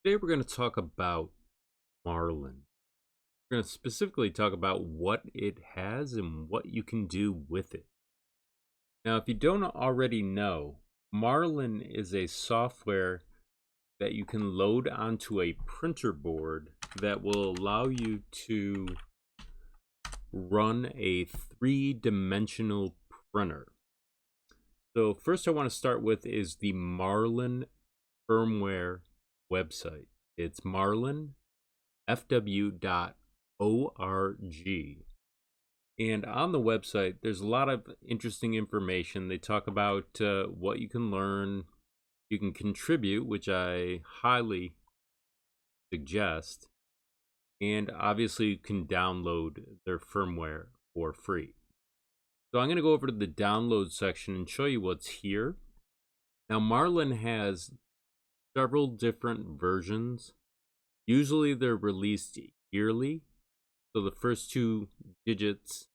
Today we're going to talk about Marlin. We're going to specifically talk about what it has and what you can do with it. Now, if you don't already know, Marlin is a software that you can load onto a printer board that will allow you to run a three-dimensional printer. So first I want to start with is the Marlin Firmware website. It's marlinfw.org. And on the website, there's a lot of interesting information. They talk about what you can learn, you can contribute, which I highly suggest, and obviously you can download their firmware for free. So I'm going to go over to the download section and show you what's here. Now, Marlin has several different versions. Usually they're released yearly. So the first two digits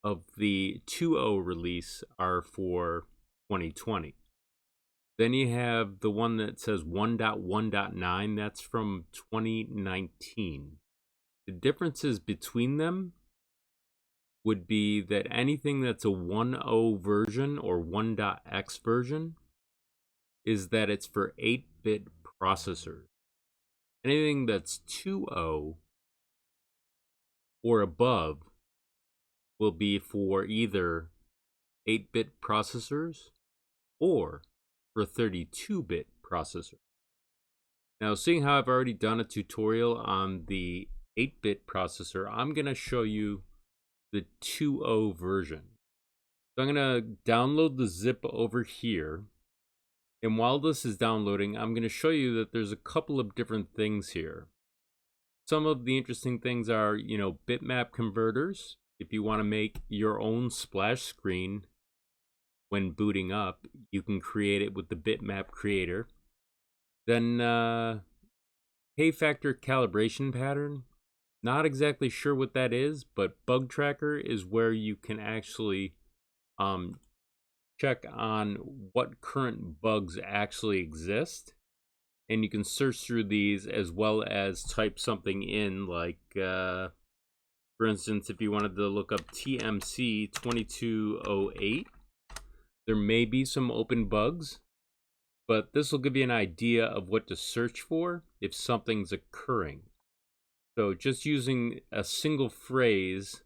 of the 2.0 release are for 2020. Then you have the one that says 1.1.9. That's from 2019. The differences between them would be that anything that's a 1.0 version or 1.x version is that it's for 8-bit processors. Anything that's 2.0 or above will be for either 8-bit processors or for 32-bit processors. Now, seeing how I've already done a tutorial on the 8-bit processor, I'm going to show you the 2.0 version. So I'm going to download the zip over here. And while this is downloading, I'm going to show you that there's a couple of different things here. Some of the interesting things are, bitmap converters. If you want to make your own splash screen when booting up, you can create it with the bitmap creator. Then pay factor calibration pattern. Not exactly sure what that is, but bug tracker is where you can actually check on what current bugs actually exist, and you can search through these as well as type something in, like for instance, if you wanted to look up TMC 2208, there may be some open bugs, but this will give you an idea of what to search for if something's occurring. So just using a single phrase,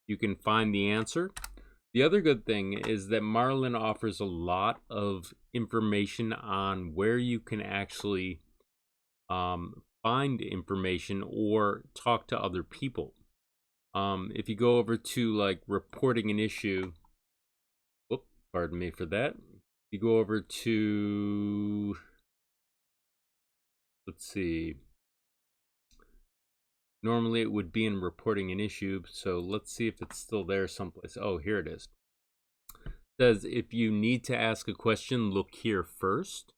you can find the answer. The other good thing is that Marlin offers a lot of information on where you can actually find information or talk to other people. If you go over to like reporting an issue, pardon me for that. You go over to, let's see. Normally it would be in reporting an issue, so let's see if it's still there someplace. Oh, here it is. It says if you need to ask a question, look here first.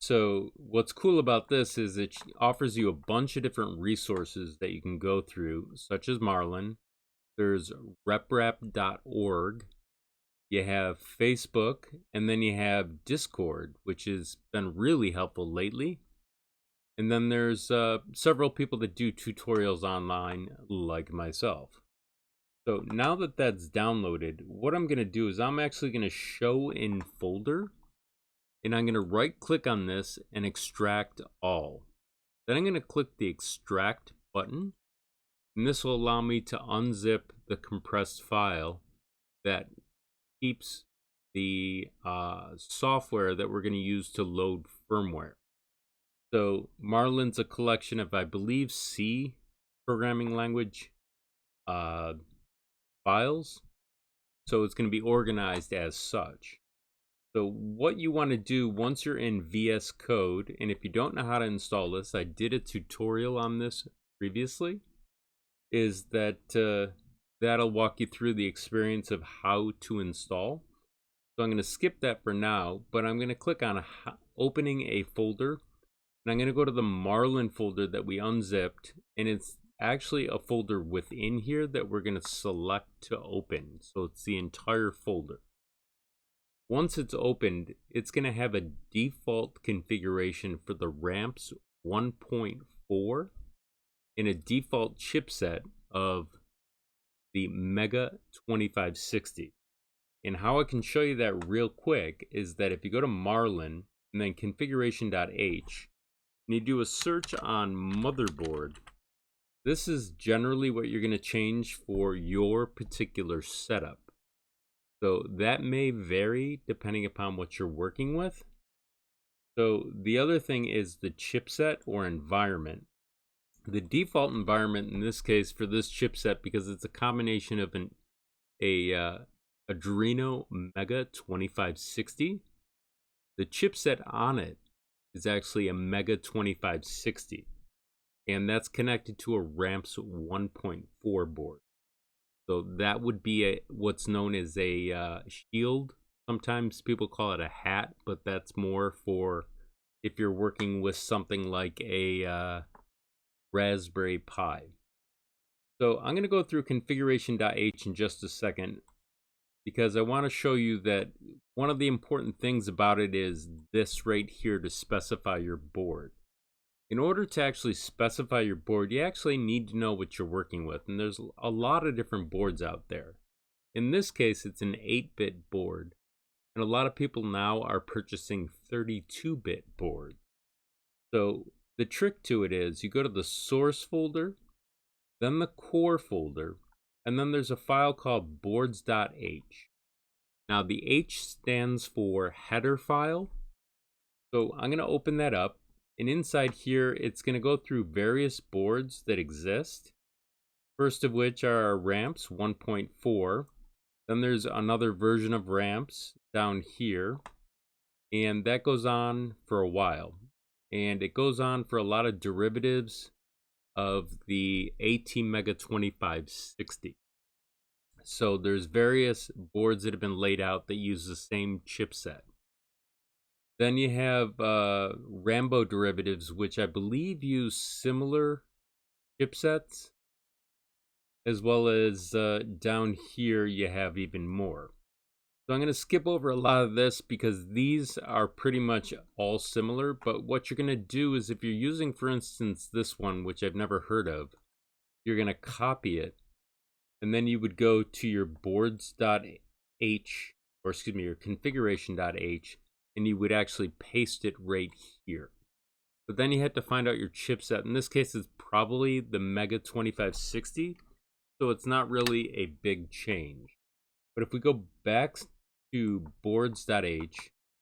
So what's cool about this is it offers you a bunch of different resources that you can go through, such as Marlin. There's reprap.org. You have Facebook, and then you have Discord, which has been really helpful lately. And then there's several people that do tutorials online, like myself. So now that that's downloaded, what I'm going to do is I'm actually going to show in folder, and I'm going to right click on this and extract all. Then I'm going to click the extract button, and this will allow me to unzip the compressed file that keeps the software that we're going to use to load firmware. So Marlin's a collection of, I believe, C programming language files. So it's going to be organized as such. So what you want to do once you're in VS Code, and if you don't know how to install this, I did a tutorial on this previously, is that that'll walk you through the experience of how to install. So I'm going to skip that for now, but I'm going to click on opening a folder. And I'm going to go to the Marlin folder that we unzipped, and it's actually a folder within here that we're going to select to open. So it's the entire folder. Once it's opened, it's going to have a default configuration for the ramps 1.4 and a default chipset of the Mega 2560. And how I can show you that real quick is that if you go to Marlin and then configuration.h and you do a search on motherboard, this is generally what you're going to change for your particular setup. So that may vary depending upon what you're working with. So the other thing is the chipset or environment. The default environment in this case for this chipset, because it's a combination of a Adreno Mega 2560, the chipset on it is actually a Mega 2560, and that's connected to a Ramps 1.4 board. So that would be what's known as a shield. Sometimes people call it a hat, but that's more for if you're working with something like a Raspberry Pi. So I'm going to go through configuration.h in just a second, because I want to show you that one of the important things about it is this right here to specify your board. In order to actually specify your board, you actually need to know what you're working with, and there's a lot of different boards out there. In this case, it's an 8-bit board, and a lot of people now are purchasing 32-bit boards. So the trick to it is you go to the source folder, then the core folder, and then there's a file called boards.h. Now the H stands for header file. So I'm going to open that up. And inside here, it's going to go through various boards that exist. First of which are Ramps 1.4. Then there's another version of Ramps down here. And that goes on for a while. And it goes on for a lot of derivatives of the AT Mega 2560. So there's various boards that have been laid out that use the same chipset. Then you have Rambo derivatives, which I believe use similar chipsets, as well as down here you have even more. So I'm going to skip over a lot of this because these are pretty much all similar, but what you're going to do is if you're using, for instance, this one, which I've never heard of, you're going to copy it, and then you would go to your boards.h, or excuse me, your configuration.h, and you would actually paste it right here. But then you have to find out your chipset. In this case, it's probably the Mega 2560, so it's not really a big change. But if we go back to boards.h, you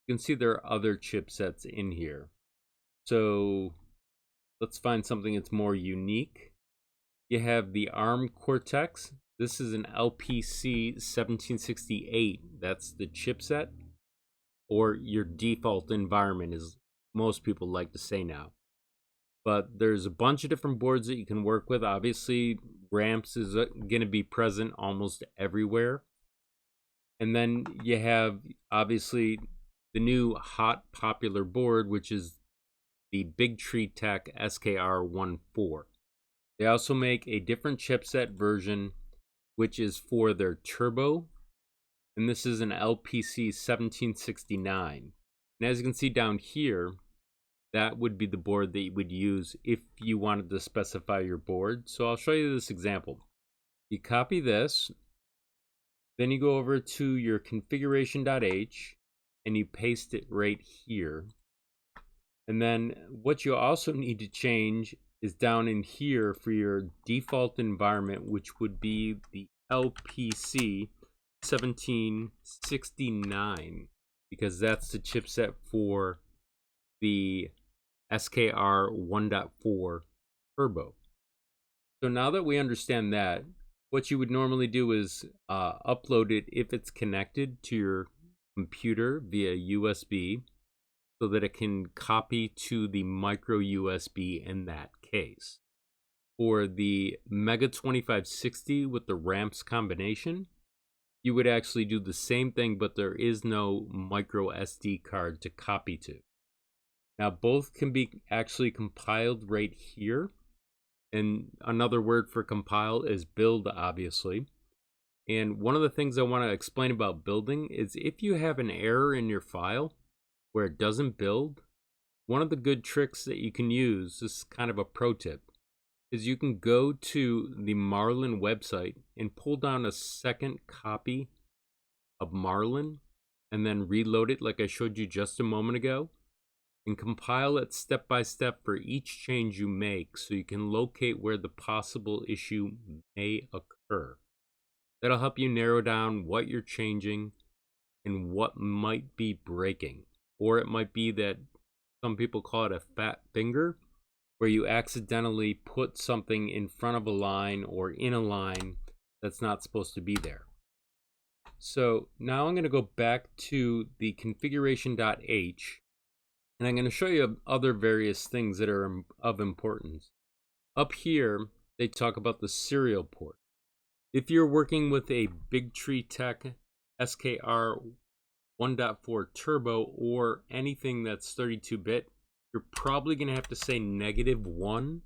can see there are other chipsets in here. So let's find something that's more unique. You have the ARM Cortex. This is an LPC 1768. That's the chipset, or your default environment, as most people like to say now. But there's a bunch of different boards that you can work with. Obviously, Ramps is going to be present almost everywhere. And then you have, obviously, the new hot popular board, which is the Big Tree Tech SKR14. They also make a different chipset version, which is for their turbo. And this is an LPC 1769. And as you can see down here, that would be the board that you would use if you wanted to specify your board. So I'll show you this example. You copy this, then you go over to your configuration.h and you paste it right here. And then what you also need to change is down in here for your default environment, which would be the LPC 1769, because that's the chipset for the SKR 1.4 turbo. So now that we understand that, what you would normally do is upload it if it's connected to your computer via USB, so that it can copy to the micro USB in that case. For the Mega 2560 with the Ramps combination, you would actually do the same thing, but there is no micro SD card to copy to. Now both can be actually compiled right here. And another word for compile is build, obviously. And one of the things I want to explain about building is if you have an error in your file where it doesn't build, one of the good tricks that you can use, this is kind of a pro tip, is you can go to the Marlin website and pull down a second copy of Marlin and then reload it like I showed you just a moment ago, and compile it step by step for each change you make so you can locate where the possible issue may occur. That'll help you narrow down what you're changing and what might be breaking. Or it might be that some people call it a fat finger, where you accidentally put something in front of a line or in a line that's not supposed to be there. So now I'm going to go back to the configuration.h, and I'm going to show you other various things that are of importance. Up here, they talk about the serial port. If you're working with a Bigtree Tech SKR 1.4 Turbo or anything that's 32-bit, you're probably going to have to say -1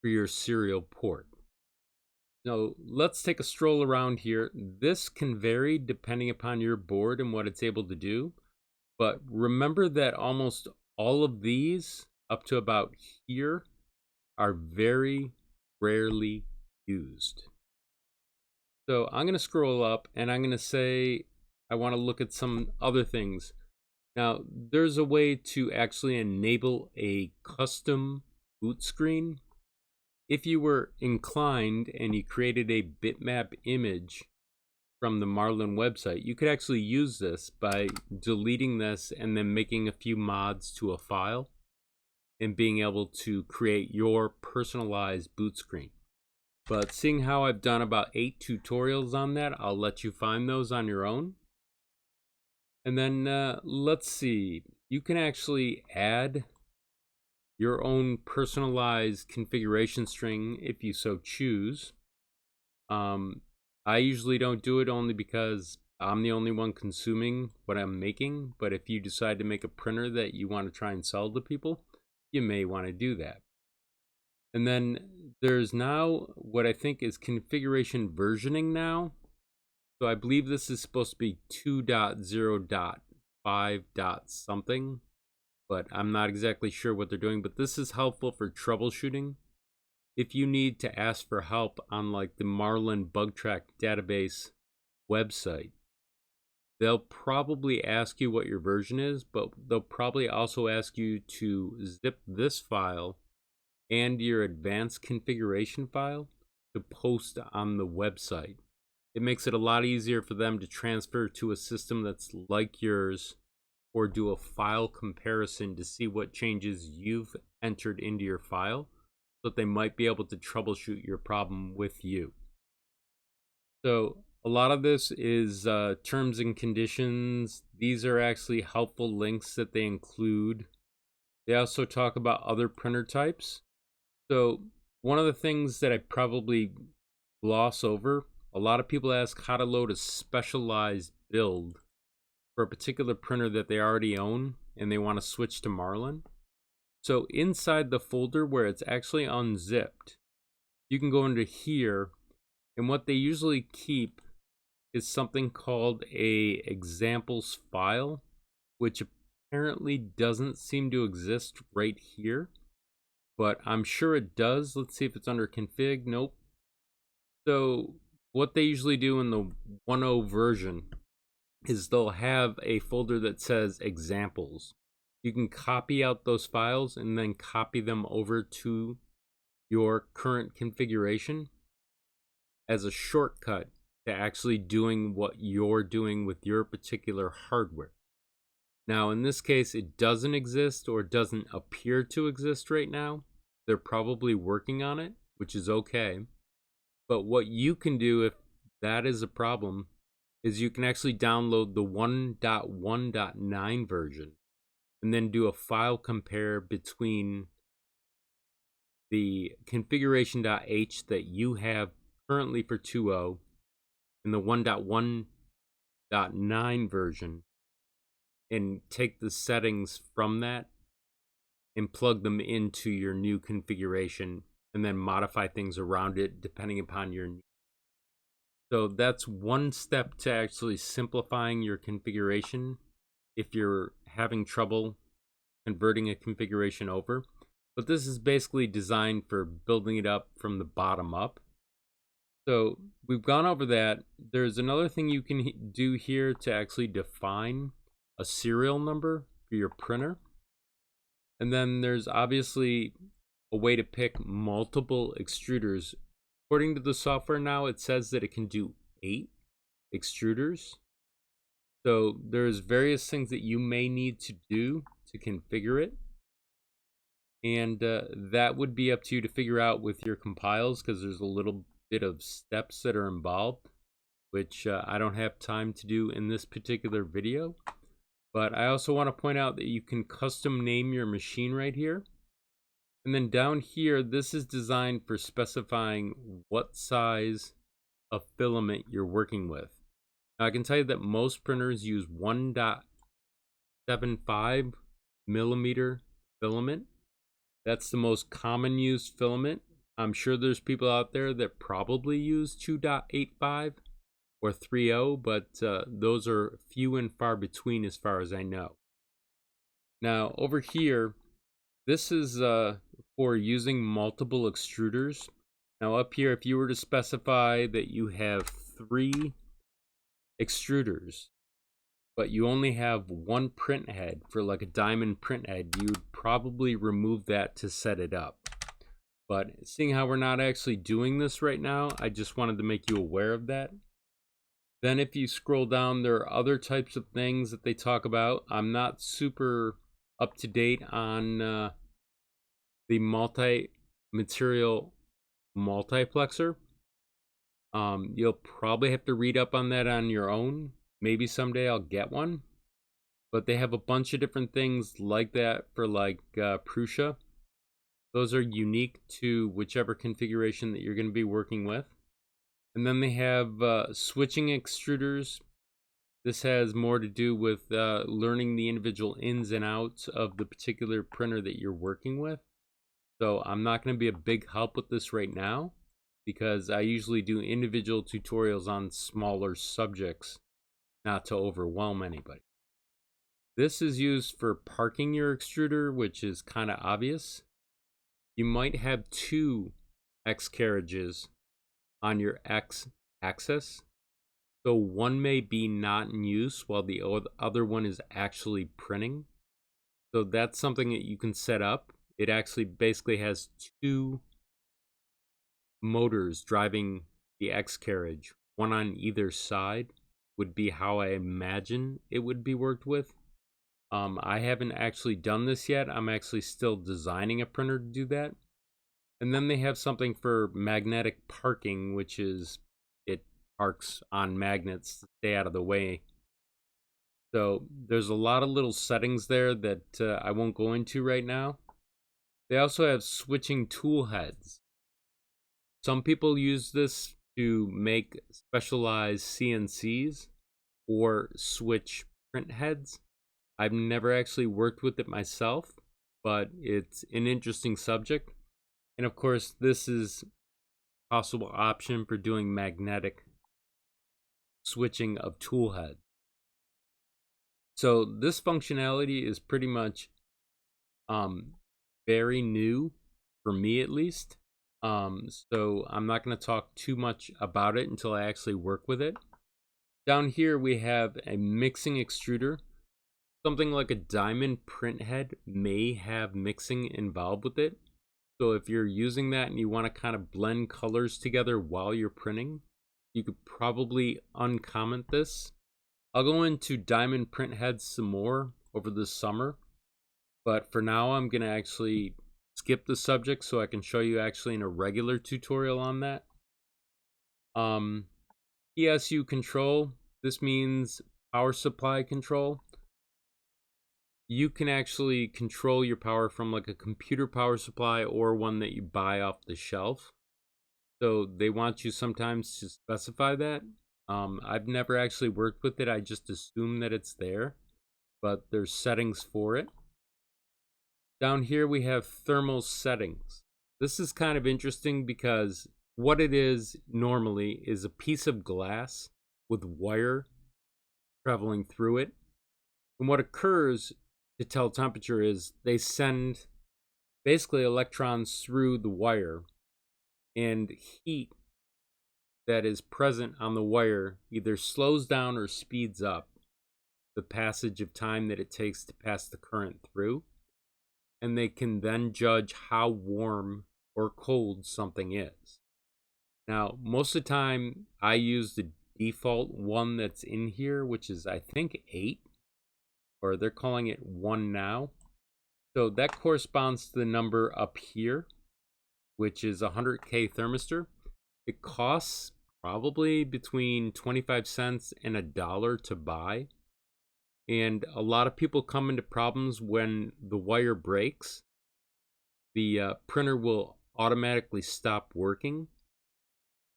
for your serial port. Now, let's take a stroll around here. This can vary depending upon your board and what it's able to do. But remember that almost all of these, up to about here, are very rarely used. So I'm going to scroll up and I'm going to say I want to look at some other things. Now, there's a way to actually enable a custom boot screen. If you were inclined and you created a bitmap image from the Marlin website, you could actually use this by deleting this and then making a few mods to a file and being able to create your personalized boot screen. But seeing how I've done about 8 tutorials on that, I'll let you find those on your own. And then let's see, you can actually add your own personalized configuration string if you so choose. I usually don't do it only because I'm the only one consuming what I'm making, but if you decide to make a printer that you want to try and sell to people, you may want to do that. And then there's now what I think is configuration versioning now. So I believe this is supposed to be 2.0.5. something, but I'm not exactly sure what they're doing. But this is helpful for troubleshooting. If you need to ask for help on like the Marlin Bug Track database website, they'll probably ask you what your version is, but they'll probably also ask you to zip this file and your advanced configuration file to post on the website. It makes it a lot easier for them to transfer to a system that's like yours or do a file comparison to see what changes you've entered into your file so that they might be able to troubleshoot your problem with you. So a lot of this is terms and conditions. These are actually helpful links that they include. They also talk about other printer types. So one of the things that I probably gloss over, a lot of people ask how to load a specialized build for a particular printer that they already own and they want to switch to Marlin. So inside the folder where it's actually unzipped, you can go into here, and what they usually keep is something called a examples file, which apparently doesn't seem to exist right here, but I'm sure it does. Let's see if it's under config. Nope. So what they usually do in the 1.0 version is they'll have a folder that says examples. You can copy out those files and then copy them over to your current configuration as a shortcut to actually doing what you're doing with your particular hardware. Now, in this case, it doesn't exist or doesn't appear to exist right now. They're probably working on it, which is okay. But what you can do if that is a problem is you can actually download the 1.1.9 version and then do a file compare between the configuration.h that you have currently for 2.0 and the 1.1.9 version, and take the settings from that and plug them into your new configuration and then modify things around it depending upon your needs. So that's one step to actually simplifying your configuration if you're having trouble converting a configuration over. But this is basically designed for building it up from the bottom up. So we've gone over that. There's another thing you can do here to actually define a serial number for your printer. And then there's obviously a way to pick multiple extruders. According to the software now, it says that it can do 8 extruders. So there's various things that you may need to do to configure it. And that would be up to you to figure out with your compiles, because there's a little bit of steps that are involved, which I don't have time to do in this particular video. But I also want to point out that you can custom name your machine right here. And then down here, this is designed for specifying what size of filament you're working with. Now, I can tell you that most printers use 1.75 millimeter filament. That's the most common used filament. I'm sure there's people out there that probably use 2.85 or 3.0, but those are few and far between as far as I know. Now, over here, this is for using multiple extruders. Now, up here, if you were to specify that you have 3 extruders, but you only have 1 print head for like a diamond print head, you would probably remove that to set it up. But seeing how we're not actually doing this right now, I just wanted to make you aware of that. Then if you scroll down, there are other types of things that they talk about. I'm not super up to date on the multi-material multiplexer. You'll probably have to read up on that on your own. Maybe someday I'll get one. But they have a bunch of different things like that for like Prusa. Those are unique to whichever configuration that you're going to be working with. And then they have switching extruders. This has more to do with learning the individual ins and outs of the particular printer that you're working with. So I'm not going to be a big help with this right now, because I usually do individual tutorials on smaller subjects, not to overwhelm anybody. This is used for parking your extruder, which is kind of obvious. You might have 2 X carriages on your X axis, so one may be not in use while the other one is actually printing. So that's something that you can set up. It actually basically has 2 motors driving the X carriage, one on either side, would be how I imagine it would be worked with. I haven't actually done this yet. I'm actually still designing a printer to do that. And then they have something for magnetic parking, which is it parks on magnets to stay out of the way. So there's a lot of little settings there that I won't go into right now. They also have switching tool heads. Some people use this to make specialized CNCs or switch print heads. I've never actually worked with it myself, but it's an interesting subject. And of course, this is a possible option for doing magnetic switching of tool head. So this functionality is pretty much very new for me, at least. So I'm not going to talk too much about it until I actually work with it. Down here we have a mixing extruder. Something like a diamond print head may have mixing involved with it. So if you're using that and you want to kind of blend colors together while you're printing, you could probably uncomment this. I'll go into diamond print heads some more over the summer, but for now I'm going to actually skip the subject so I can show you actually in a regular tutorial on that. PSU control, this means power supply control. You can actually control your power from like a computer power supply or one that you buy off the shelf. So they want you sometimes to specify that. I've never actually worked with it. I just assume that it's there, but there's settings for it. Down here we have thermal settings. This is kind of interesting because what it is normally is a piece of glass with wire traveling through it. And what occurs to tell temperature is they send basically electrons through the wire, and heat that is present on the wire either slows down or speeds up the passage of time that it takes to pass the current through. And they can then judge how warm or cold something is. Now, most of the time, I use the default one that's in here, which is, I think, 8, or they're calling it 1 now. So that corresponds to the number up here, which is a 100K thermistor. It costs probably between 25 cents and $1 to buy. And a lot of people come into problems when the wire breaks. The printer will automatically stop working.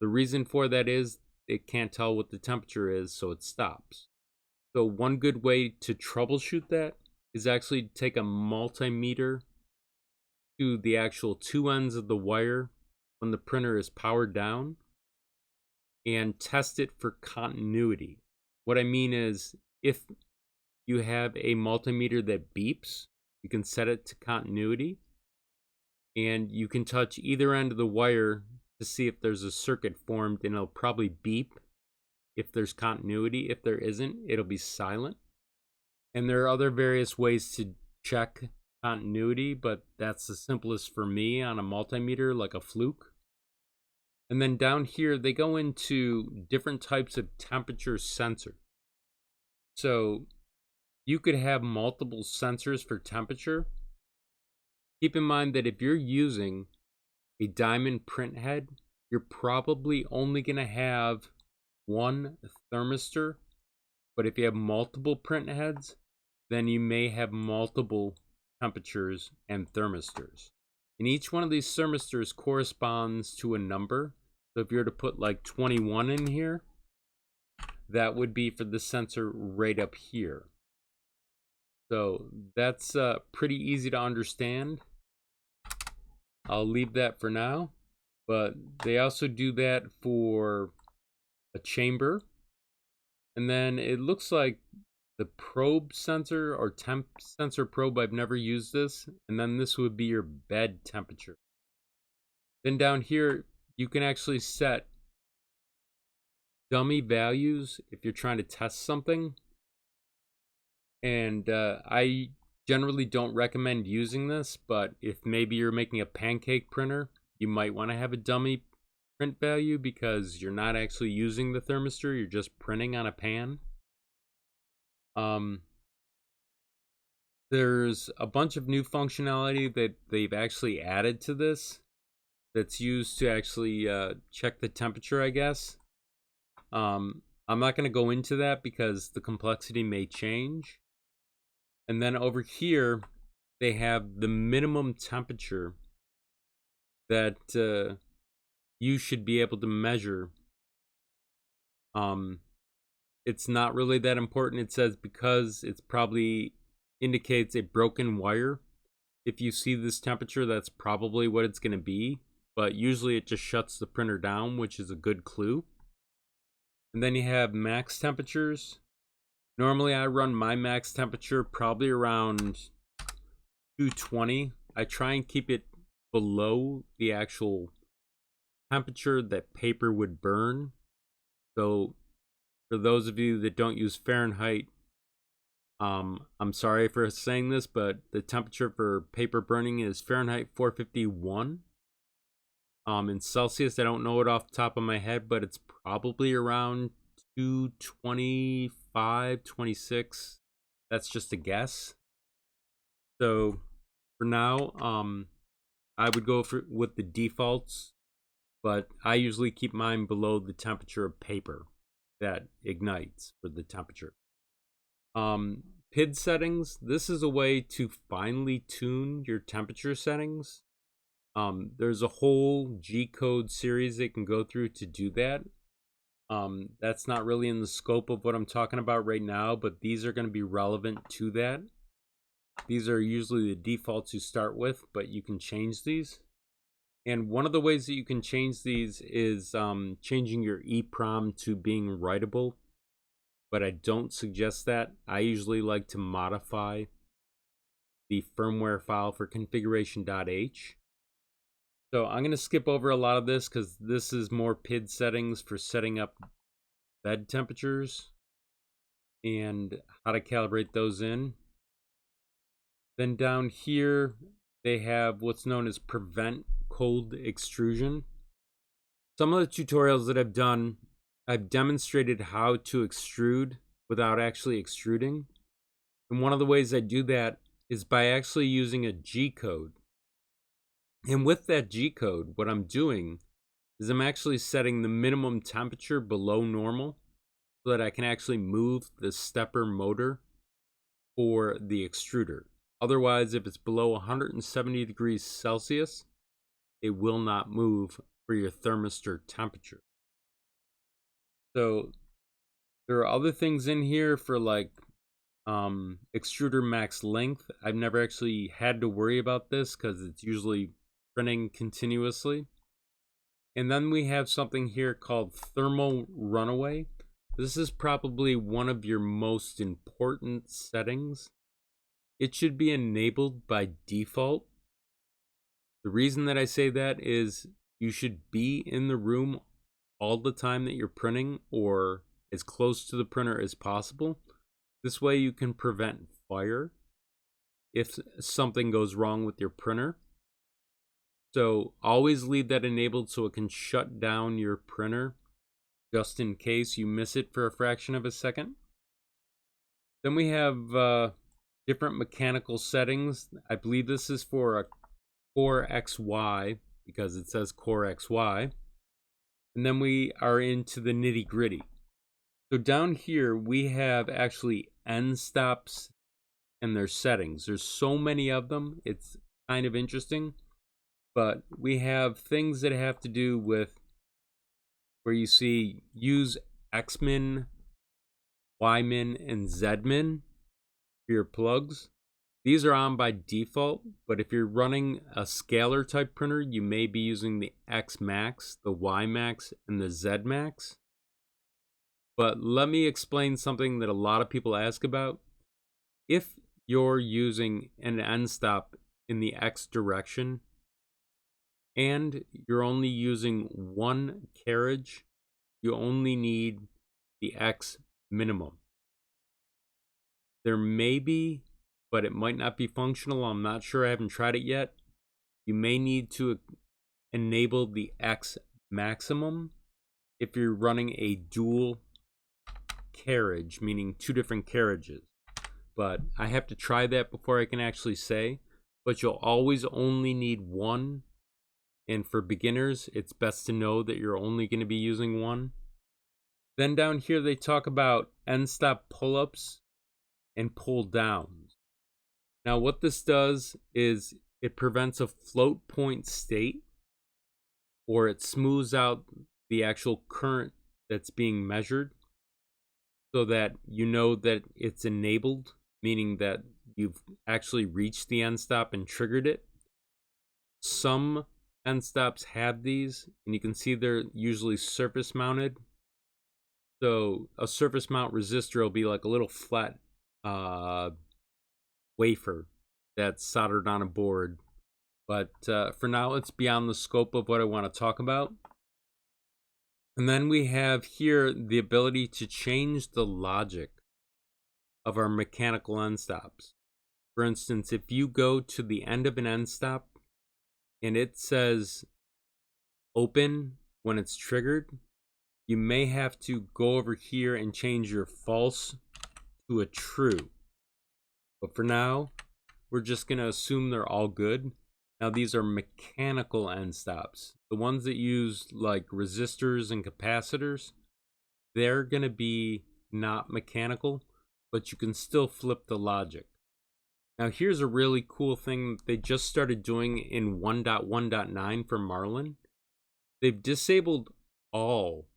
The reason for that is it can't tell what the temperature is, so it stops. So one good way to troubleshoot that is actually to take a multimeter to the actual two ends of the wire when the printer is powered down and test it for continuity. What I mean is, if you have a multimeter that beeps, you can set it to continuity, and you can touch either end of the wire to see if there's a circuit formed, and it'll probably beep if there's continuity. If there isn't, it'll be silent. And there are other various ways to check continuity, but that's the simplest for me on a multimeter, like a fluke. And then down here, they go into different types of temperature sensor. So you could have multiple sensors for temperature. Keep in mind that if you're using a diamond print head, you're probably only going to have one thermistor. But if you have multiple print heads, then you may have multiple temperatures and thermistors. And each one of these thermistors corresponds to a number. So if you were to put like 21 in here, that would be for the sensor right up here. So that's pretty easy to understand. I'll leave that for now. But they also do that for a chamber. And then it looks like the probe sensor or temp sensor probe, I've never used this. And then this would be your bed temperature. Then down here, you can actually set dummy values if you're trying to test something. And I generally don't recommend using this, but if maybe you're making a pancake printer, you might want to have a dummy print value because you're not actually using the thermistor, you're just printing on a pan. There's a bunch of new functionality that they've actually added to this that's used to actually check the temperature, I guess. I'm not going to go into that because the complexity may change. And then over here, they have the minimum temperature that you should be able to measure. It's not really that important. It says because it's probably indicates a broken wire. If you see this temperature, that's probably what it's going to be. But usually it just shuts the printer down, which is a good clue. And then you have max temperatures. Normally I run my max temperature probably around 220. I try and keep it below the actual temperature that paper would burn. So for those of you that don't use Fahrenheit, I'm sorry for saying this, but the temperature for paper burning is Fahrenheit 451. In Celsius, I don't know it off the top of my head, but it's probably around 225, 26. That's just a guess. So for now, I would go with the defaults, but I usually keep mine below the temperature of paper that ignites for the temperature. PID settings. This is a way to finely tune your temperature settings. There's a whole G-code series they can go through to do that. That's not really in the scope of what I'm talking about right now, but these are going to be relevant to that. These are usually the defaults you start with, but you can change these. And one of the ways that you can change these is changing your EEPROM to being writable, but I don't suggest that. I usually like to modify the firmware file for configuration.h. So I'm going to skip over a lot of this because this is more PID settings for setting up bed temperatures and how to calibrate those in. Then down here, they have what's known as prevent cold extrusion. Some of the tutorials that I've done, I've demonstrated how to extrude without actually extruding. And one of the ways I do that is by actually using a G code. And with that G code, what I'm doing is I'm actually setting the minimum temperature below normal so that I can actually move the stepper motor for the extruder. Otherwise, if it's below 170 degrees Celsius, it will not move for your thermistor temperature. So there are other things in here for like extruder max length. I've never actually had to worry about this because it's usually printing continuously. And then we have something here called thermal runaway. This is probably one of your most important settings. It should be enabled by default. The reason that I say that is you should be in the room all the time that you're printing or as close to the printer as possible. This way you can prevent fire if something goes wrong with your printer. So always leave that enabled so it can shut down your printer just in case you miss it for a fraction of a second. Then we have different mechanical settings. I believe this is for a Core XY because it says Core XY. And then we are into the nitty gritty. So down here we have actually end stops and their settings. There's so many of them. It's kind of interesting. But we have things that have to do with where you see use Xmin, Ymin, and Zmin for your plugs. These are on by default, but if you're running a scalar type printer, you may be using the X Max, the Y Max, and the Z Max. But let me explain something that a lot of people ask about. If you're using an end stop in the X direction, and you're only using one carriage, you only need the X minimum. There may be, but it might not be functional. I'm not sure. I haven't tried it yet. You may need to enable the X maximum if you're running a dual carriage, meaning two different carriages. But I have to try that before I can actually say. But you'll always only need one. And for beginners, it's best to know that you're only going to be using one. Then down here, they talk about end stop pull-ups and pull downs. Now, what this does is it prevents a float point state, or it smooths out the actual current that's being measured so that you know that it's enabled, meaning that you've actually reached the end stop and triggered it. Some end stops have these, and you can see they're usually surface mounted. So a surface mount resistor will be like a little flat wafer that's soldered on a board. But for now, it's beyond the scope of what I want to talk about. And then we have here the ability to change the logic of our mechanical end stops. For instance, if you go to the end of an end stop and it says open when it's triggered, you may have to go over here and change your false to a true. But for now, we're just going to assume they're all good. Now, these are mechanical end stops. The ones that use like resistors and capacitors, they're going to be not mechanical, but you can still flip the logic. Now, here's a really cool thing they just started doing in 1.1.9 for Marlin. They've disabled all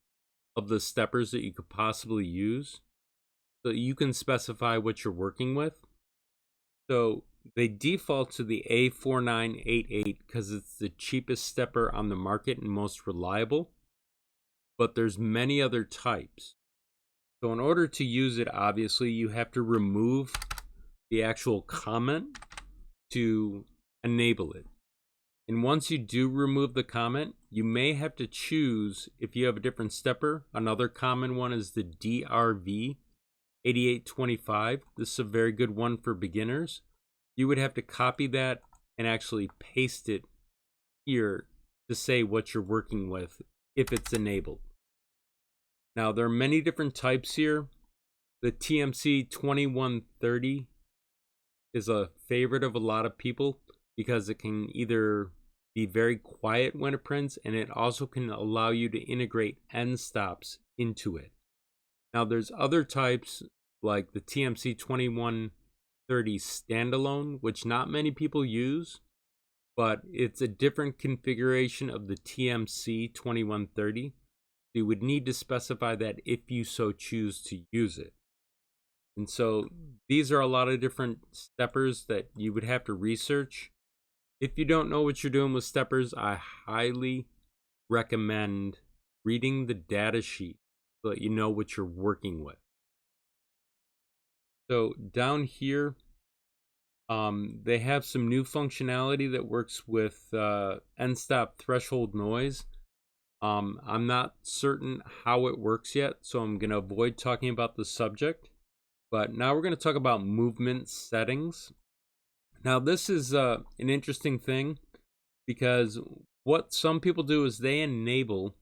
of the steppers that you could possibly use so you can specify what you're working with. So they default to the A4988 because it's the cheapest stepper on the market and most reliable, but there's many other types. So in order to use it, obviously, you have to remove the actual comment to enable it. And once you do remove the comment, you may have to choose, if you have a different stepper. Another common one is the DRV 8825. This is a very good one for beginners. You would have to copy that and actually paste it here to say what you're working with if it's enabled. Now, there are many different types here. The TMC 2130 is a favorite of a lot of people because it can either be very quiet when it prints, and it also can allow you to integrate end stops into it. Now, there's other types like the TMC 2130 standalone, which not many people use, but it's a different configuration of the TMC 2130. You would need to specify that if you so choose to use it. And so these are a lot of different steppers that you would have to research. If you don't know what you're doing with steppers, I highly recommend reading the data sheet so that you know what you're working with. So down here, they have some new functionality that works with end stop threshold noise. I'm not certain how it works yet, so I'm going to avoid talking about the subject. But now we're going to talk about movement settings. Now, this is an interesting thing because what some people do is they enable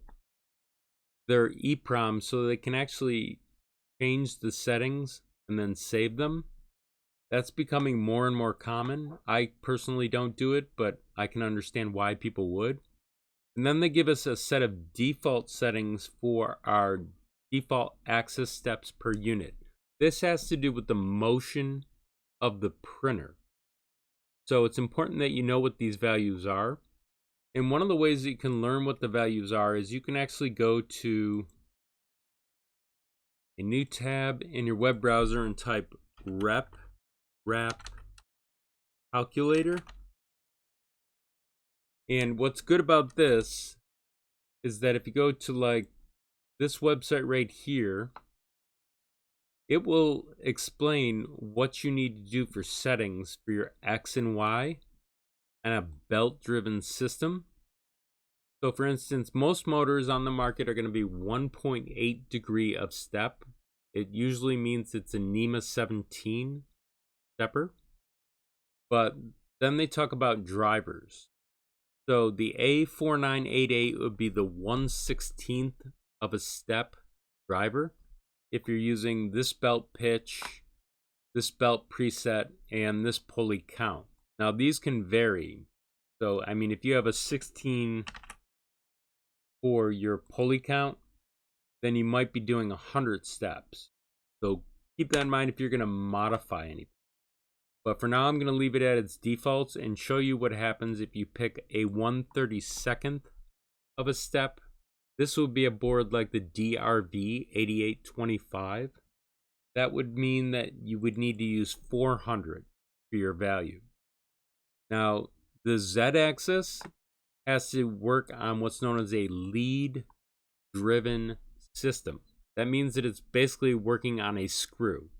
their EEPROM so they can actually change the settings and then save them. That's becoming more and more common. I personally don't do it, but I can understand why people would. And then they give us a set of default settings for our default access steps per unit. This has to do with the motion of the printer. So it's important that you know what these values are. And one of the ways that you can learn what the values are is you can actually go to a new tab in your web browser and type rep calculator. And what's good about this is that if you go to like this website right here, it will explain what you need to do for settings for your X and Y and a belt-driven system. So for instance, most motors on the market are going to be 1.8 degree of step. It usually means it's a NEMA 17 stepper. But then they talk about drivers. So the A4988 would be the 1/16th of a step driver if you're using this belt pitch, this belt preset, and this pulley count. Now these can vary. So I mean, if you have a 16 for your pulley count, then you might be doing 100 steps. So keep that in mind if you're going to modify anything. But for now, I'm going to leave it at its defaults and show you what happens if you pick a 1/32nd of a step. This would be a board like the DRV 8825. That would mean that you would need to use 400 for your value. Now, the Z-axis has to work on what's known as a lead-driven system. That means that it's basically working on a screw.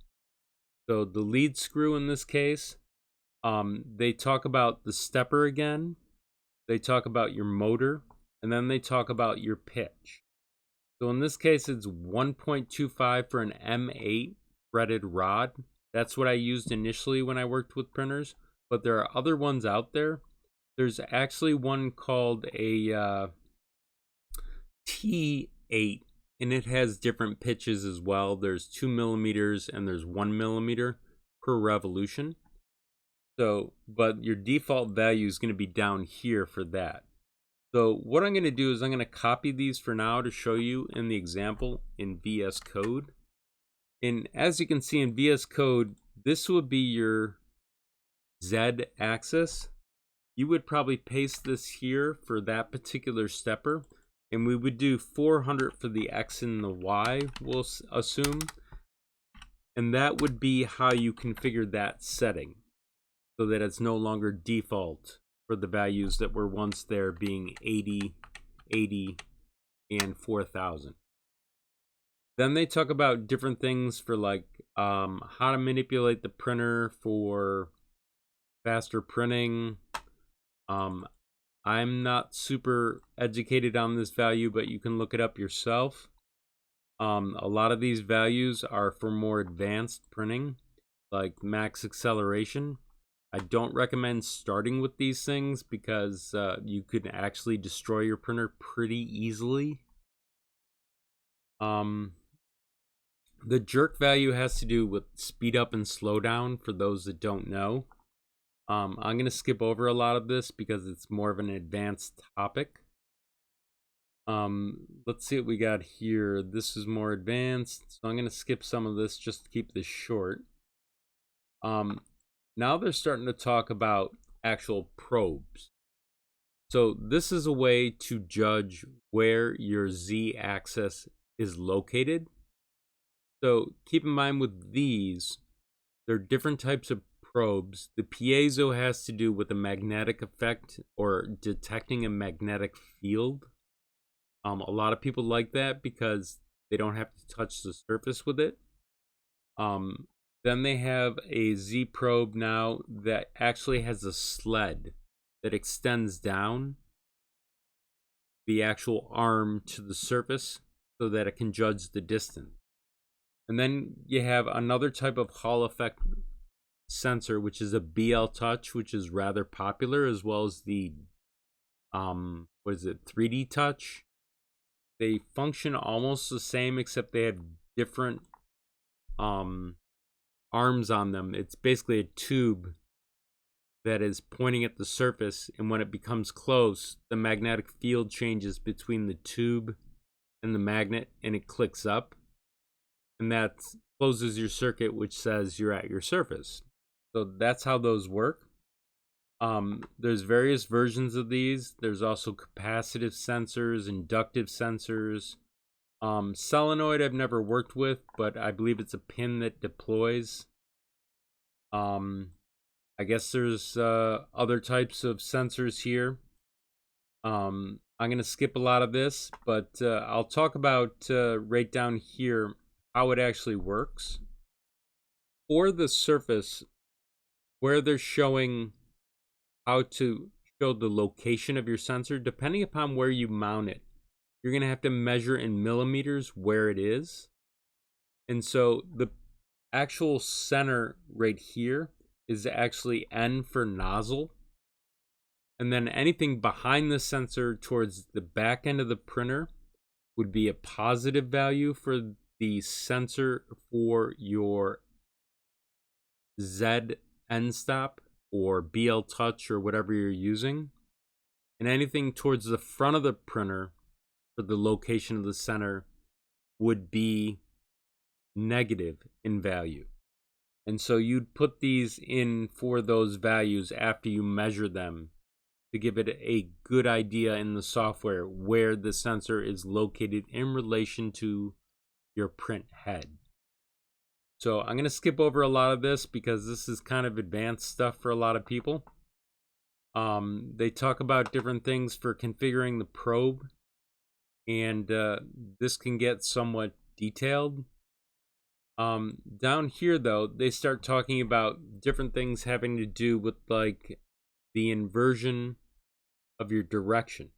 So the lead screw in this case, they talk about the stepper again, they talk about your motor, and then they talk about your pitch. So in this case, it's 1.25 for an M8 threaded rod. That's what I used initially when I worked with printers, but there are other ones out there. There's actually one called a T8, and it has different pitches as well. There's 2 millimeters and there's 1 millimeter per revolution. So, but your default value is going to be down here for that. So what I'm going to do is I'm going to copy these for now to show you in the example in VS Code. And as you can see in VS Code, this would be your Z axis. You would probably paste this here for that particular stepper. And we would do 400 for the X and the Y, we'll assume. And that would be how you configure that setting. so that it's no longer default for the values that were once there, being 80, 80, and 4000. Then they talk about different things for like how to manipulate the printer for faster printing. I'm not super educated on this value, but you can look it up yourself. A lot of these values are for more advanced printing, like max acceleration. I don't recommend starting with these things because you could actually destroy your printer pretty easily. The jerk value has to do with speed up and slow down, for those that don't know. I'm going to skip over a lot of this because it's more of an advanced topic. Let's see what we got here. This is more advanced, so I'm going to skip some of this just to keep this short. Now they're starting to talk about actual probes. So this is a way to judge where your z-axis is located. So keep in mind with these, there are different types of probes. The piezo has to do with a magnetic effect or detecting a magnetic field. A lot of people like that because they don't have to touch the surface with it. Then they have a Z probe now that actually has a sled that extends down the actual arm to the surface so that it can judge the distance. And then you have another type of Hall effect sensor, which is a BL touch, which is rather popular, as well as the 3D touch. They function almost the same, except they have different arms on them. It's basically a tube that is pointing at the surface, and when it becomes close, the magnetic field changes between the tube and the magnet, and it clicks up, and that closes your circuit, which says you're at your surface. So that's how those work. There's various versions of these. There's also capacitive sensors, inductive sensors. Solenoid I've never worked with, but I believe it's a pin that deploys. I guess there's other types of sensors here. I'm going to skip a lot of this, but I'll talk about right down here how it actually works. For the surface, where they're showing how to show the location of your sensor, depending upon where you mount it, you're going to have to measure in millimeters where it is. And so the actual center right here is actually N for nozzle. And then anything behind the sensor towards the back end of the printer would be a positive value for the sensor for your Z end stop or BL touch or whatever you're using. And anything towards the front of the printer for the location of the center would be negative in value. And so you'd put these in for those values after you measure them to give it a good idea in the software where the sensor is located in relation to your print head. So I'm going to skip over a lot of this because this is kind of advanced stuff for a lot of people. They talk about different things for configuring the probe, and this can get somewhat detailed. Down here though, they start talking about different things having to do with like the inversion of your direction.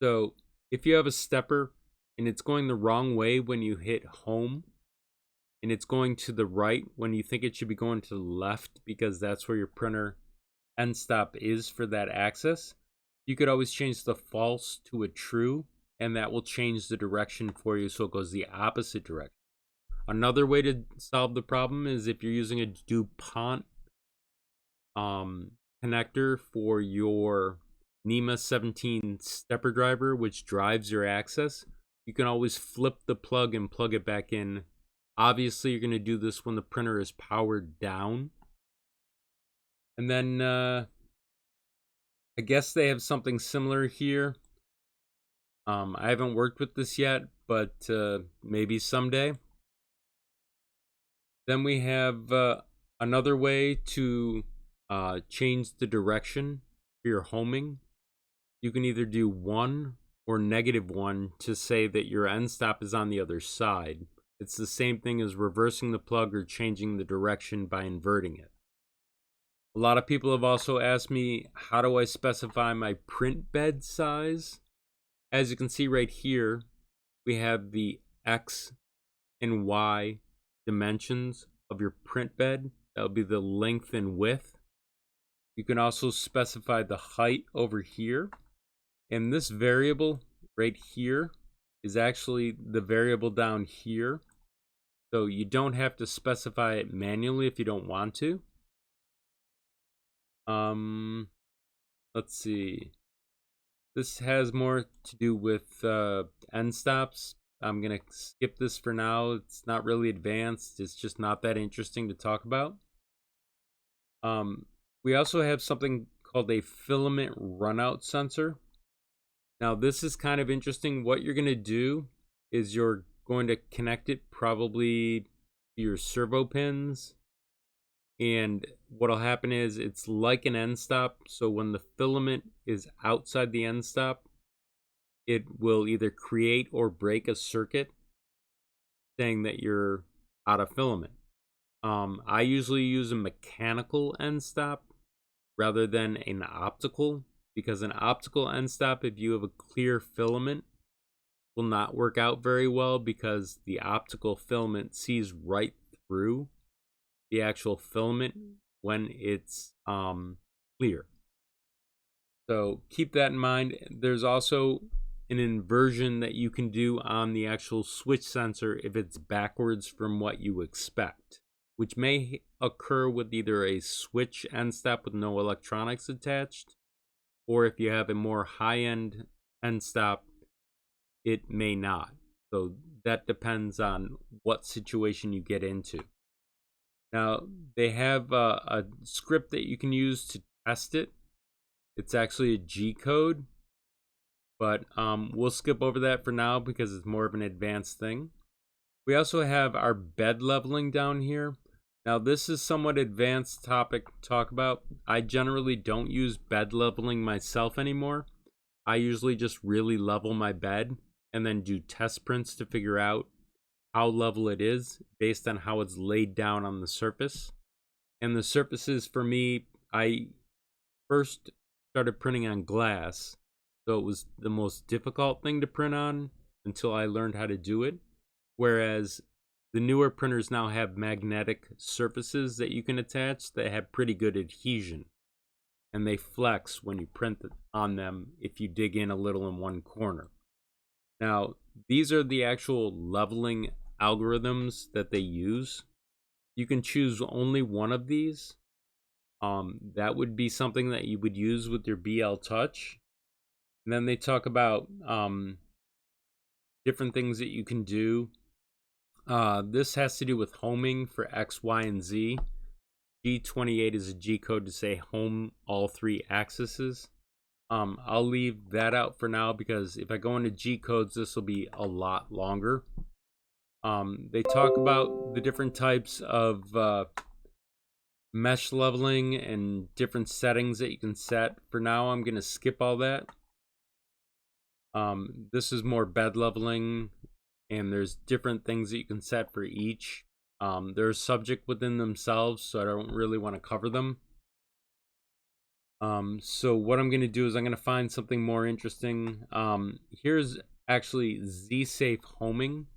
So if you have a stepper and it's going the wrong way when you hit home, and it's going to the right when you think it should be going to the left because that's where your printer end stop is for that axis, you could always change the false to a true, and that will change the direction for you so it goes the opposite direction. Another way to solve the problem is if you're using a DuPont connector for your NEMA 17 stepper driver, which drives your axis, you can always flip the plug and plug it back in. Obviously, you're going to do this when the printer is powered down. And then I guess they have something similar here. I haven't worked with this yet, but maybe someday. Then we have another way to change the direction for your homing. You can either do 1 or -1 to say that your end stop is on the other side. It's the same thing as reversing the plug or changing the direction by inverting it. A lot of people have also asked me, how do I specify my print bed size? As you can see right here, we have the X and Y dimensions of your print bed. That'll be the length and width. You can also specify the height over here. And this variable right here is actually the variable down here. So you don't have to specify it manually if you don't want to. Let's see. This has more to do with end stops. I'm going to skip this for now. It's not really advanced. It's just not that interesting to talk about. We also have something called a filament runout sensor. Now, this is kind of interesting. What you're going to do is you're going to connect it probably to your servo pins. And what'll happen is it's like an end stop. So when the filament is outside the end stop, it will either create or break a circuit saying that you're out of filament. I usually use a mechanical end stop rather than an optical, because an optical end stop, if you have a clear filament, will not work out very well because the optical filament sees right through the actual filament when it's clear. So keep that in mind. There's also an inversion that you can do on the actual switch sensor if it's backwards from what you expect, which may occur with either a switch end stop with no electronics attached, or if you have a more high-end end stop, it may not. So that depends on what situation you get into. Now, they have a script that you can use to test it. It's actually a G code, but we'll skip over that for now because it's more of an advanced thing. We also have our bed leveling down here. Now, this is somewhat advanced topic to talk about. I generally don't use bed leveling myself anymore. I usually just really level my bed and then do test prints to figure out how level it is based on how it's laid down on the surface. And the surfaces for me, I first started printing on glass, so it was the most difficult thing to print on until I learned how to do it. Whereas the newer printers now have magnetic surfaces that you can attach that have pretty good adhesion, and they flex when you print on them if you dig in a little in one corner. Now, these are the actual leveling algorithms that they use. You can choose only one of these. That would be something that you would use with your BL Touch. And then they talk about different things that you can do. This has to do with homing for X, Y, and Z. G28 is a G code to say home all 3 axes. I'll leave that out for now because if I go into G codes, this will be a lot longer. They talk about the different types of mesh leveling and different settings that you can set. For now, I'm going to skip all that. This is more bed leveling, and there's different things that you can set for each. They're a subject within themselves, so I don't really want to cover them. So what I'm going to do is I'm going to find something more interesting. Here's actually Z-Safe homing.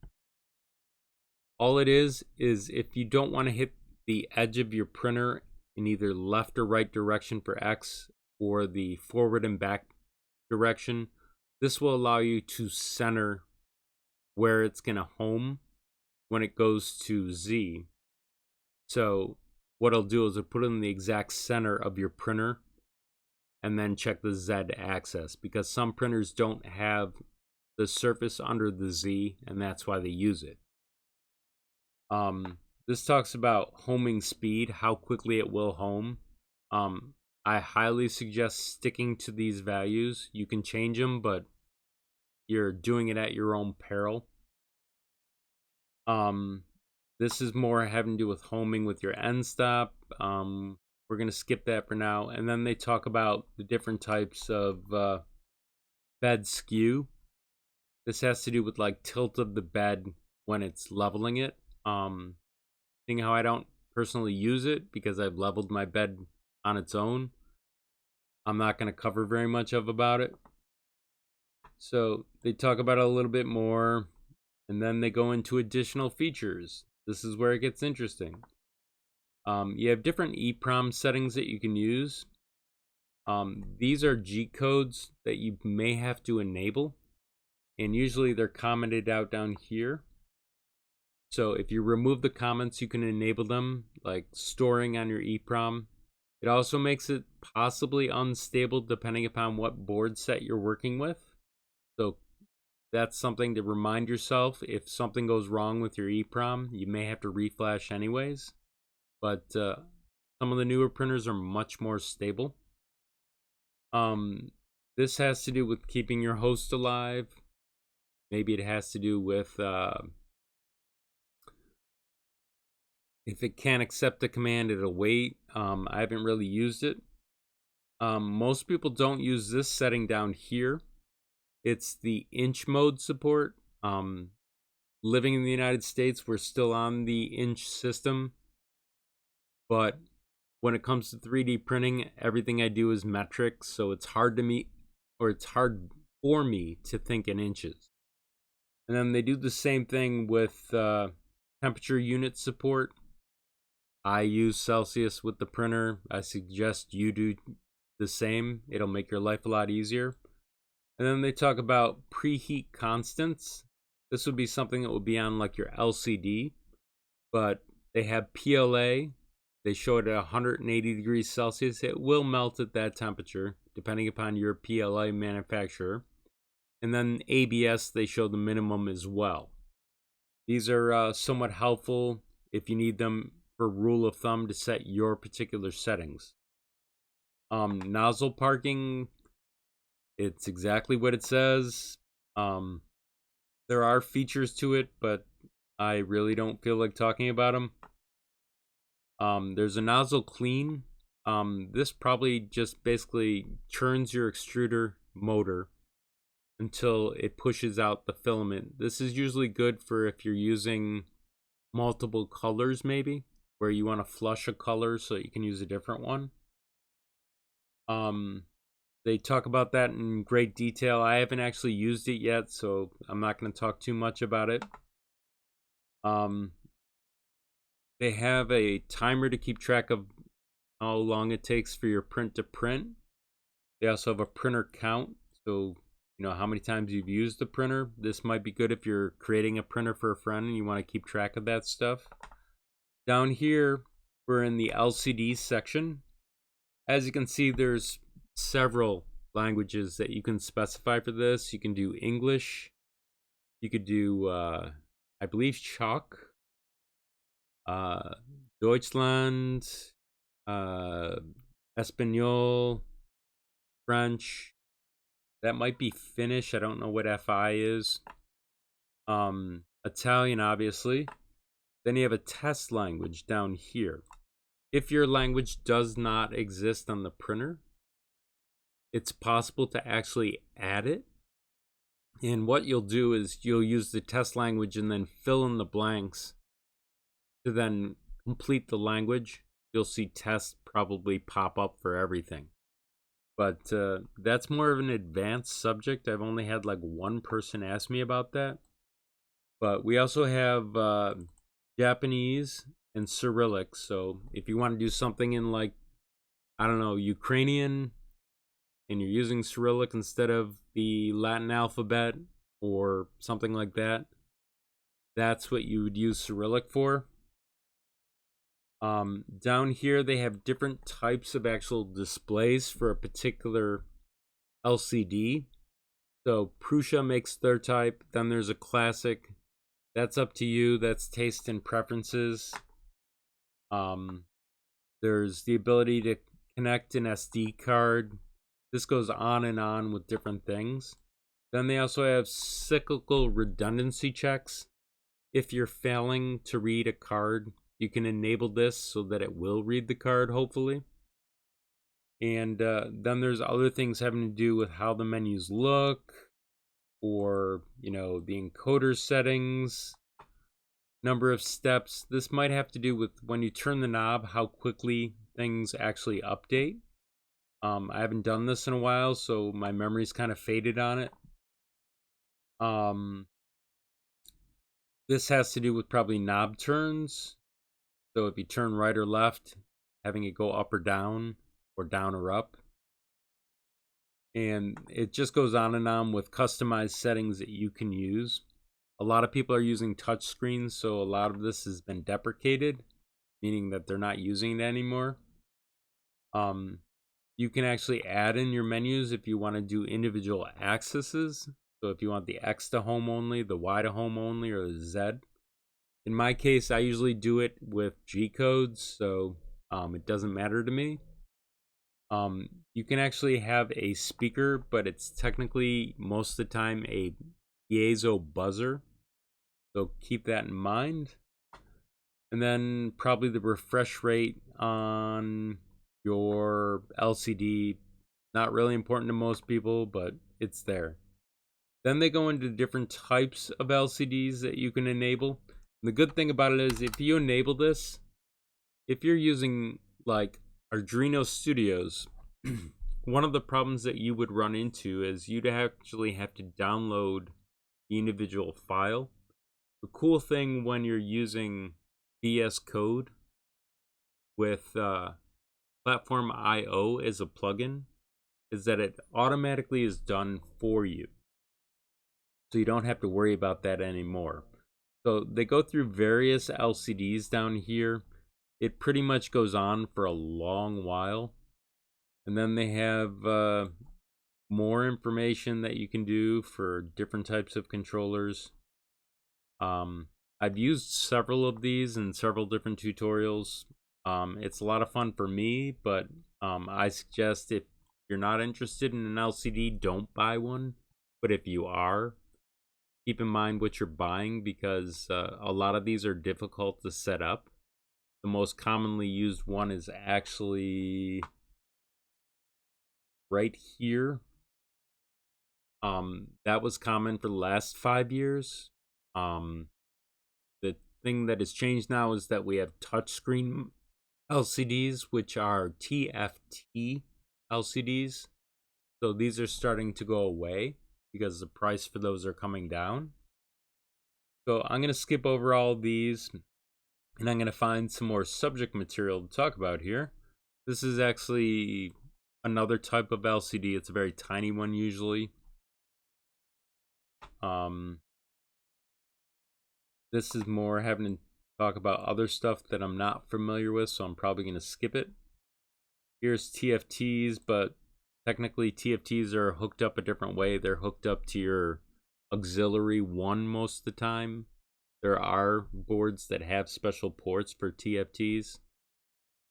All it is if you don't want to hit the edge of your printer in either left or right direction for X or the forward and back direction, this will allow you to center where it's going to home when it goes to Z. So what I'll do is I'll put it in the exact center of your printer and then check the Z axis, because some printers don't have the surface under the Z, and that's why they use it. This talks about homing speed, how quickly it will home. I highly suggest sticking to these values. You can change them, but you're doing it at your own peril. This is more having to do with homing with your end stop. we're going to skip that for now. And then they talk about the different types of bed skew. This has to do with like tilt of the bed when it's leveling it. Seeing how I don't personally use it because I've leveled my bed on its own, I'm not going to cover very much about it. So they talk about it a little bit more, and then they go into additional features. This is where it gets interesting. You have different EEPROM settings that you can use. These are G codes that you may have to enable, and usually they're commented out down here. So if you remove the comments, you can enable them, like storing on your EEPROM. It also makes it possibly unstable depending upon what board set you're working with. So that's something to remind yourself. If something goes wrong with your EEPROM, you may have to reflash anyways. But some of the newer printers are much more stable. This has to do with keeping your host alive. Maybe it has to do with if it can't accept a command, it'll wait. I haven't really used it. Most people don't use this setting down here. It's the inch mode support. Living in the United States, we're still on the inch system. But when it comes to 3D printing, everything I do is metric, so it's hard for me to think in inches. And then they do the same thing with temperature unit support. I use Celsius with the printer. I suggest you do the same. It'll make your life a lot easier. And then they talk about preheat constants. This would be something that would be on like your LCD, but they have PLA. They show it at 180 degrees Celsius. It will melt at that temperature, depending upon your PLA manufacturer. And then ABS, they show the minimum as well. These are somewhat helpful if you need them for rule of thumb to set your particular settings. Nozzle parking, it's exactly what it says. There are features to it, but I really don't feel like talking about them. There's a nozzle clean. This probably just basically churns your extruder motor until it pushes out the filament. This is usually good for if you're using multiple colors, maybe, where you want to flush a color so you can use a different one. They talk about that in great detail. I haven't actually used it yet, so I'm not going to talk too much about it. They have a timer to keep track of how long it takes for your print to print. They also have a printer count, so you know how many times you've used the printer. This might be good if you're creating a printer for a friend and you want to keep track of that stuff. Down here, we're in the LCD section. As you can see, there's several languages that you can specify for this. You can do English. You could do, I believe, Chalk. Deutschland, Espanol, French. That might be Finnish. I don't know what FI is. Italian, obviously. Then you have a test language down here. If your language does not exist on the printer, it's possible to actually add it. And what you'll do is you'll use the test language and then fill in the blanks to then complete the language. You'll see test probably pop up for everything. But that's more of an advanced subject. I've only had like one person ask me about that. But we also have Japanese and Cyrillic. So if you want to do something in like, I don't know, Ukrainian, and you're using Cyrillic instead of the Latin alphabet or something like that, that's what you would use Cyrillic for. Down here, they have different types of actual displays for a particular LCD. So Prusa makes their type. Then there's a classic. That's up to you. That's taste and preferences. There's the ability to connect an SD card. This goes on and on with different things. Then they also have cyclical redundancy checks. If you're failing to read a card, you can enable this so that it will read the card, hopefully. And then there's other things having to do with how the menus look, or the encoder settings, number of steps. This might have to do with when you turn the knob, how quickly things actually update. I haven't done this in a while, so my memory's kind of faded on it. This has to do with probably knob turns. So if you turn right or left, having it go up or down or up. And it just goes on and on with customized settings that you can use. A lot of people are using touch screens, so a lot of this has been deprecated, meaning that they're not using it anymore. You can actually add in your menus if you want to do individual accesses. So if you want the X to home only, the Y to home only, or the Z. In my case, I usually do it with G codes, so it doesn't matter to me. You can actually have a speaker, but it's technically most of the time a piezo buzzer. So keep that in mind. And then probably the refresh rate on your LCD, not really important to most people, but it's there. Then they go into different types of LCDs that you can enable. And the good thing about it is if you enable this, if you're using like Arduino Studios, one of the problems that you would run into is you'd actually have to download the individual file. The cool thing when you're using VS Code with Platform IO as a plugin is that it automatically is done for you. So you don't have to worry about that anymore. So they go through various LCDs down here. It pretty much goes on for a long while. And then they have more information that you can do for different types of controllers. I've used several of these in several different tutorials. It's a lot of fun for me, but I suggest if you're not interested in an LCD, don't buy one. But if you are, keep in mind what you're buying, because a lot of these are difficult to set up. The most commonly used one is actually right here. That was common for the last 5 years. The thing that has changed now is that we have touchscreen LCDs, which are TFT LCDs. So these are starting to go away because the price for those are coming down. So I'm going to skip over all these, and I'm going to find some more subject material to talk about here. This is actually another type of LCD. It's a very tiny one usually. This is more having to talk about other stuff that I'm not familiar with, so I'm probably going to skip it. Here's TFTs, but technically TFTs are hooked up a different way. They're hooked up to your auxiliary 1 most of the time. There are boards that have special ports for TFTs.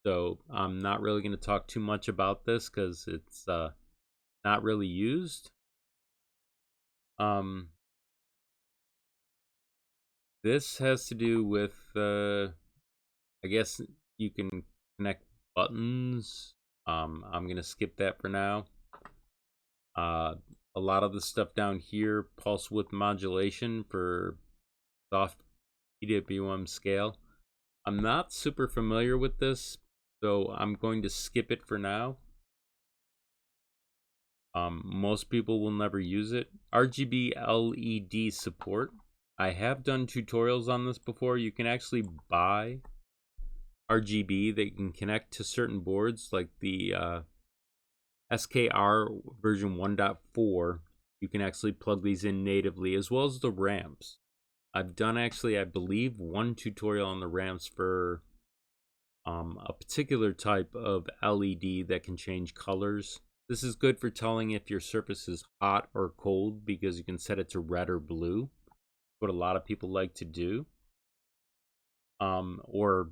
So I'm not really going to talk too much about this because it's not really used. This has to do with, I guess you can connect buttons. I'm going to skip that for now. A lot of the stuff down here, pulse width modulation for soft PWM scale. I'm not super familiar with this, so I'm going to skip it for now. Most people will never use it. RGB LED support. I have done tutorials on this before. You can actually buy RGB that you can connect to certain boards, like the SKR version 1.4. You can actually plug these in natively, as well as the ramps. I've done actually, I believe, one tutorial on the ramps for a particular type of LED that can change colors. This is good for telling if your surface is hot or cold, because you can set it to red or blue, what a lot of people like to do. Or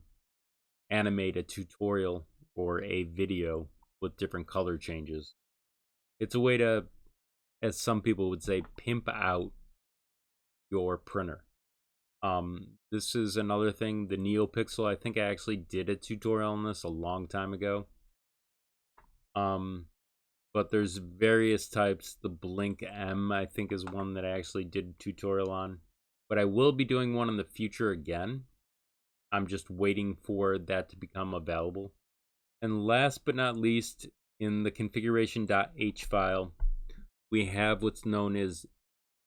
animate a tutorial or a video with different color changes. It's a way to, as some people would say, pimp out your printer. This is another thing, the NeoPixel. I think I actually did a tutorial on this a long time ago. But there's various types. The Blink M, I think, is one that I actually did a tutorial on. But I will be doing one in the future again. I'm just waiting for that to become available. And last but not least, in the configuration.h file, we have what's known as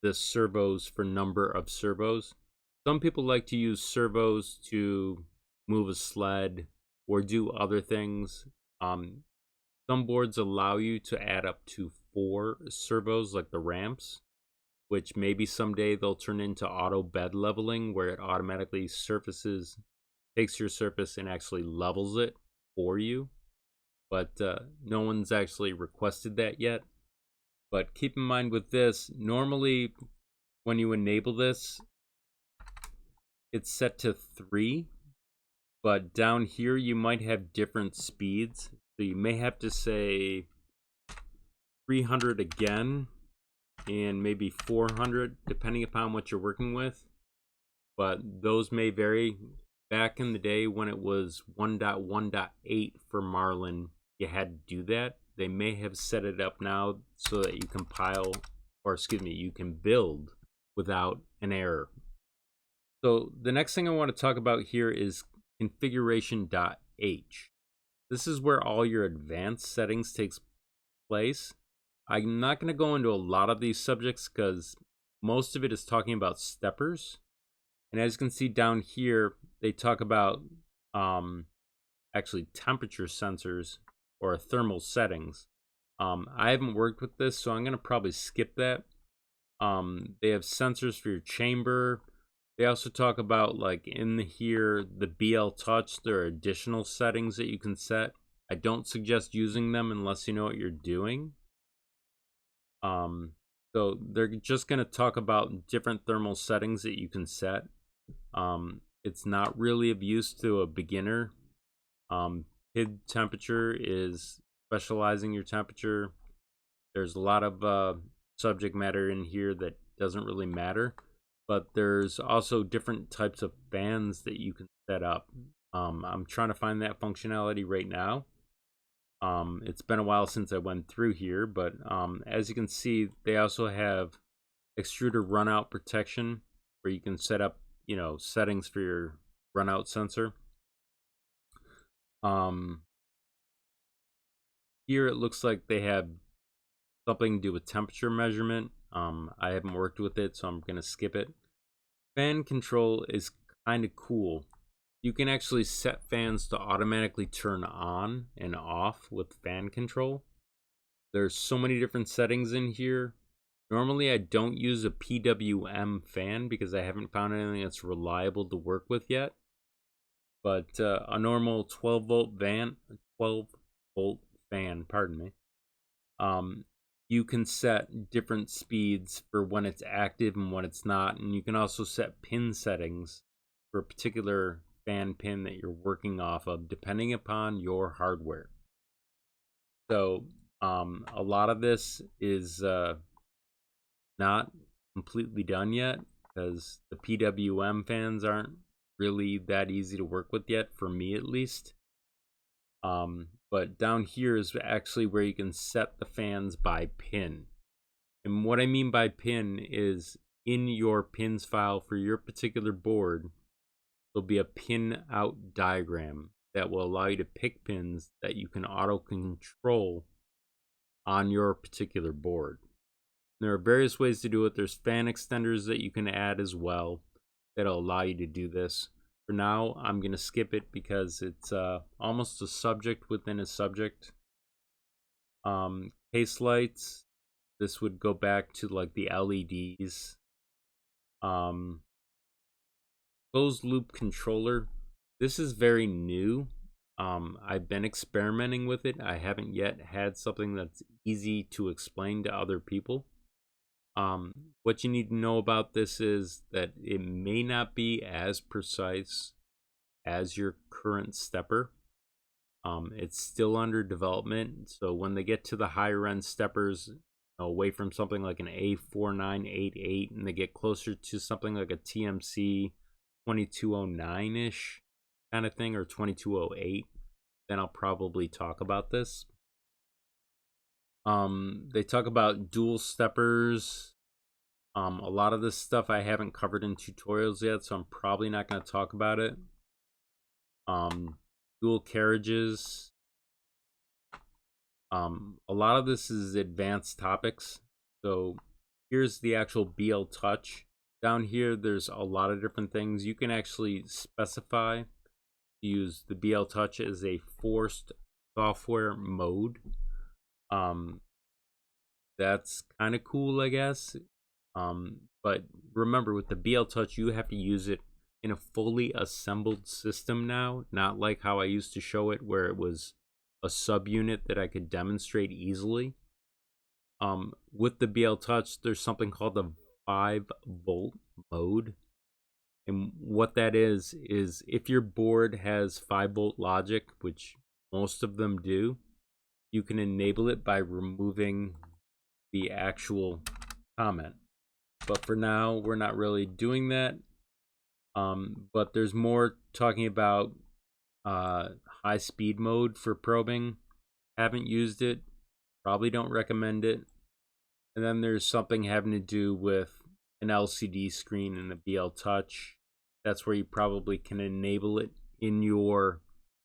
the servos for number of servos. Some people like to use servos to move a sled or do other things. Some boards allow you to add up to 4 servos, like the ramps, which maybe someday they'll turn into auto bed leveling, where it automatically takes your surface and actually levels it for you. But no one's actually requested that yet. But keep in mind with this, normally when you enable this, it's set to 3. But down here, you might have different speeds. So you may have to say 300 again, and maybe 400, depending upon what you're working with. But those may vary. Back in the day when it was 1.1.8 for Marlin, you had to do that. They may have set it up now so that you you can build without an error. So the next thing I want to talk about here is configuration.h. This is where all your advanced settings takes place. I'm not going to go into a lot of these subjects because most of it is talking about steppers. And as you can see down here, they talk about actually temperature sensors or thermal settings. I haven't worked with this, so I'm going to probably skip that. They have sensors for your chamber. They also talk about, like, in here, the BL Touch. There are additional settings that you can set. I don't suggest using them unless you know what you're doing. So they're just going to talk about different thermal settings that you can set. It's not really of use to a beginner. PID temperature is specializing your temperature. There's a lot of subject matter in here that doesn't really matter. But there's also different types of fans that you can set up. I'm trying to find that functionality right now. It's been a while since I went through here, but as you can see, they also have extruder runout protection, where you can set up, settings for your runout sensor. Here it looks like they have something to do with temperature measurement. I haven't worked with it, so I'm gonna skip it. Fan control is kind of cool. You can actually set fans to automatically turn on and off with fan control. There's so many different settings in here. Normally I don't use a PWM fan because I haven't found anything that's reliable to work with yet. But a normal 12 volt fan, pardon me. You can set different speeds for when it's active and when it's not, and you can also set pin settings for a particular fan pin that you're working off of, depending upon your hardware. So a lot of this is not completely done yet, because the PWM fans aren't really that easy to work with yet, for me at least. But down here is actually where you can set the fans by pin. And what I mean by pin is, in your pins file for your particular board, there'll be a pin out diagram that will allow you to pick pins that you can auto control on your particular board. There are various ways to do it. There's fan extenders that you can add as well that'll allow you to do this. For now, I'm going to skip it because it's almost a subject within a subject. Case lights, this would go back to like the LEDs. Closed loop controller, this is very new. I've been experimenting with it. I haven't yet had something that's easy to explain to other people. What you need to know about this is that it may not be as precise as your current stepper. It's still under development, so when they get to the higher end steppers, away from something like an A4988, and they get closer to something like a TMC 2209-ish kind of thing, or 2208, then I'll probably talk about this. They talk about dual steppers. A lot of this stuff I haven't covered in tutorials yet, so I'm probably not going to talk about it. Dual carriages. A lot of this is advanced topics. So here's the actual BL Touch. Down here, there's a lot of different things. You can actually specify to use the BL Touch as a forced software mode. That's kind of cool, I guess. But remember, with the BL Touch, you have to use it in a fully assembled system now, not like how I used to show it, where it was a subunit that I could demonstrate easily. With the BL Touch, there's something called the 5-volt mode. And what that is if your board has 5-volt logic, which most of them do, you can enable it by removing the actual comment. But for now, we're not really doing that. But there's more talking about high speed mode for probing. Haven't used it, probably don't recommend it. And then there's something having to do with an LCD screen and the BL Touch. That's where you probably can enable it in your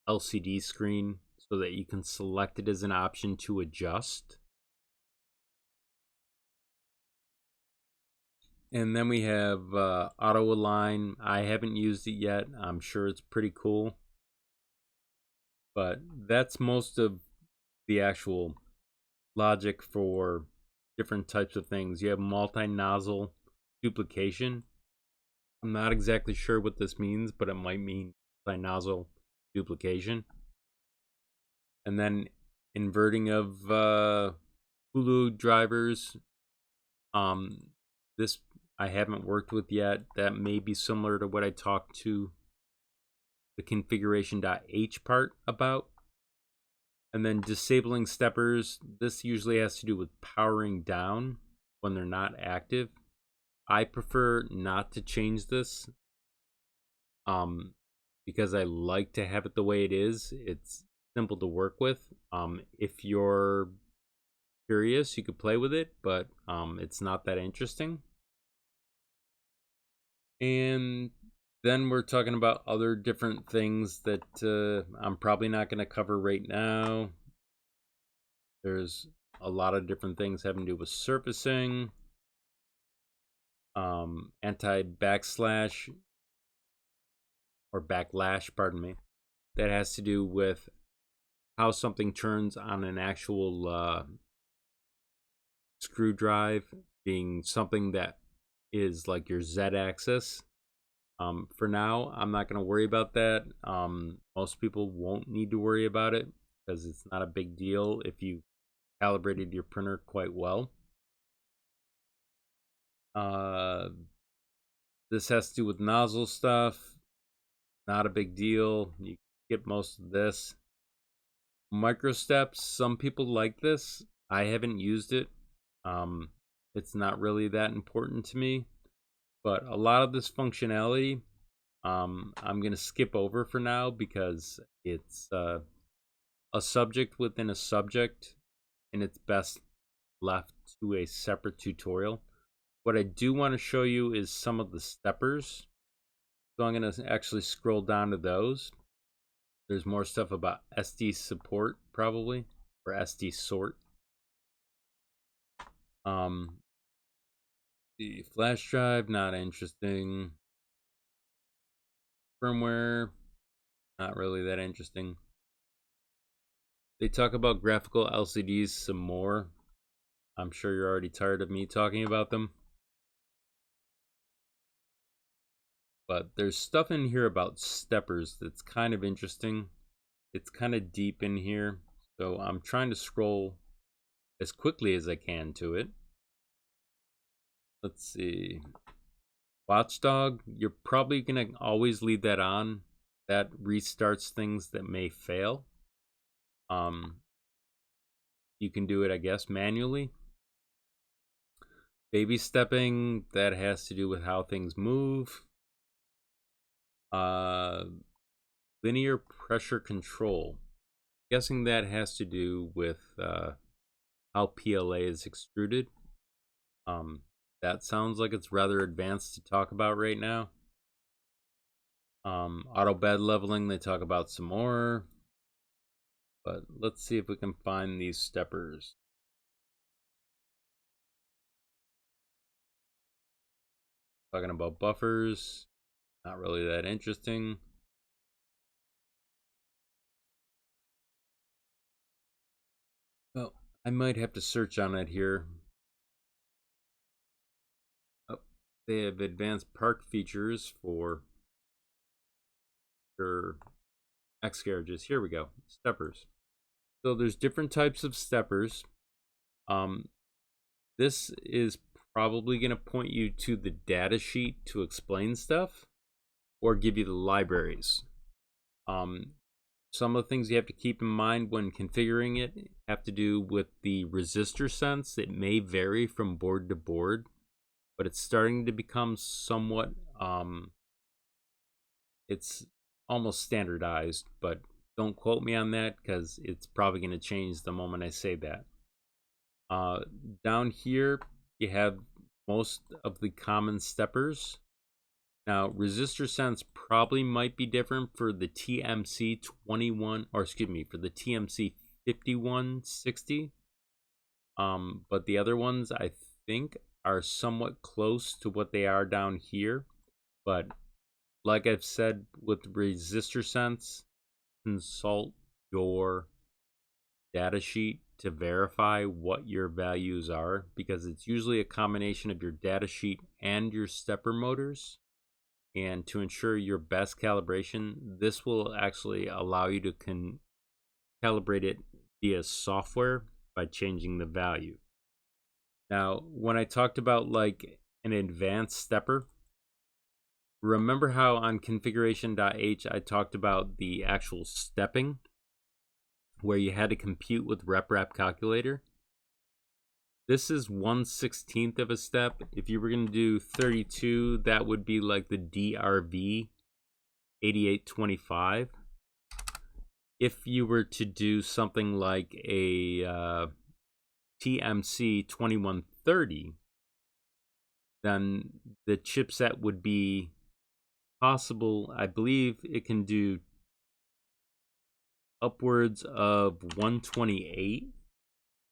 LCD screen so that you can select it as an option to adjust. And then we have auto align. I haven't used it yet. I'm sure it's pretty cool. But that's most of the actual logic for different types of things. You have multi-nozzle duplication. I'm not exactly sure what this means, but it might mean multi-nozzle duplication. And then inverting of Hulu drivers. This I haven't worked with yet. That may be similar to what I talked to the configuration.h part about. And then disabling steppers. This usually has to do with powering down when they're not active. I prefer not to change this because I like to have it the way it is. It's simple to work with. If you're curious, you could play with it, but it's not that interesting. And then we're talking about other different things that I'm probably not going to cover right now. There's a lot of different things having to do with surfacing, anti-backslash or backlash, pardon me. That has to do with how something turns on an actual screw drive, being something that is like your Z-axis. For now, I'm not going to worry about that. Most people won't need to worry about it because it's not a big deal if you calibrated your printer quite well. This has to do with nozzle stuff. Not a big deal. You get most of this. Micro steps. Some people like this. I haven't used it. It's not really that important to me. But a lot of this functionality, I'm going to skip over for now because it's a subject within a subject, and it's best left to a separate tutorial. What I do want to show you is some of the steppers. So I'm going to actually scroll down to those. There's more stuff about SD support, probably, or SD sort. The flash drive, not interesting. Firmware, not really that interesting. They talk about graphical LCDs some more. I'm sure you're already tired of me talking about them. But there's stuff in here about steppers that's kind of interesting. It's kind of deep in here. So I'm trying to scroll as quickly as I can to it. Let's see. Watchdog, you're probably going to always leave that on. That restarts things that may fail. You can do it, I guess, manually. Baby stepping, that has to do with how things move. Linear pressure control. I'm guessing that has to do with how PLA is extruded. That sounds like it's rather advanced to talk about right now. Auto bed leveling, they talk about some more. But let's see if we can find these steppers. Talking about buffers, not really that interesting. Oh, I might have to search on it here. Oh, they have advanced park features for X garages. Here we go, steppers. So there's different types of steppers. This is probably going to point you to the data sheet to explain stuff or give you the libraries. Some of the things you have to keep in mind when configuring it have to do with the resistor sense. It may vary from board to board, but it's starting to become somewhat, it's almost standardized, but don't quote me on that because it's probably going to change the moment I say that. Down here, you have most of the common steppers. Now, resistor sense probably might be different for the TMC 21, or excuse me, for the TMC 5160. But the other ones I think are somewhat close to what they are down here. But like I've said with resistor sense, consult your data sheet to verify what your values are, because it's usually a combination of your data sheet and your stepper motors. And to ensure your best calibration, this will actually allow you to calibrate it via software by changing the value. Now, when I talked about like an advanced stepper, remember how on configuration.h I talked about the actual stepping where you had to compute with RepRap calculator? This is 1/16 of a step. If you were going to do 32, that would be like the DRV 8825. If you were to do something like a TMC 2130, then the chipset would be possible. I believe it can do upwards of 128.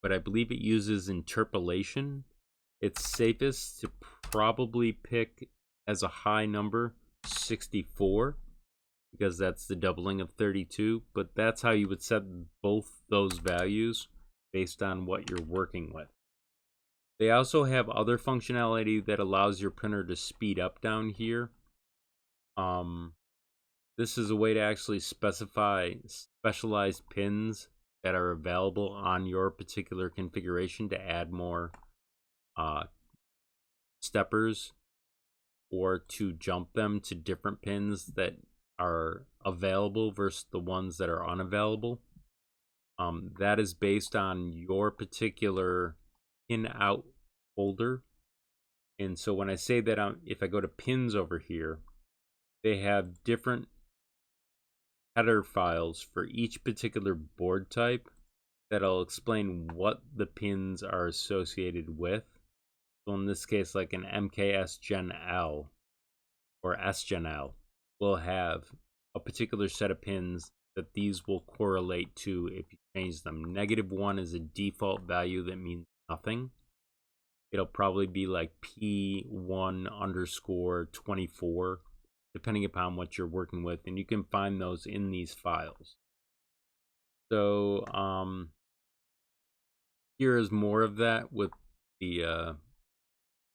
But I believe it uses interpolation. It's safest to probably pick as a high number 64 because that's the doubling of 32, but that's how you would set both those values based on what you're working with. They also have other functionality that allows your printer to speed up down here. This is a way to actually specify specialized pins that are available on your particular configuration to add more steppers or to jump them to different pins that are available versus the ones that are unavailable. That is based on your particular pin out folder. And so when I say that, if I go to pins over here, they have different header files for each particular board type that'll explain what the pins are associated with. So in this case, like an MKS Gen L or S Gen L will have a particular set of pins that these will correlate to if you change them. -1 is a default value that means nothing. It'll probably be like P1_24, depending upon what you're working with, and you can find those in these files. So here is more of that with the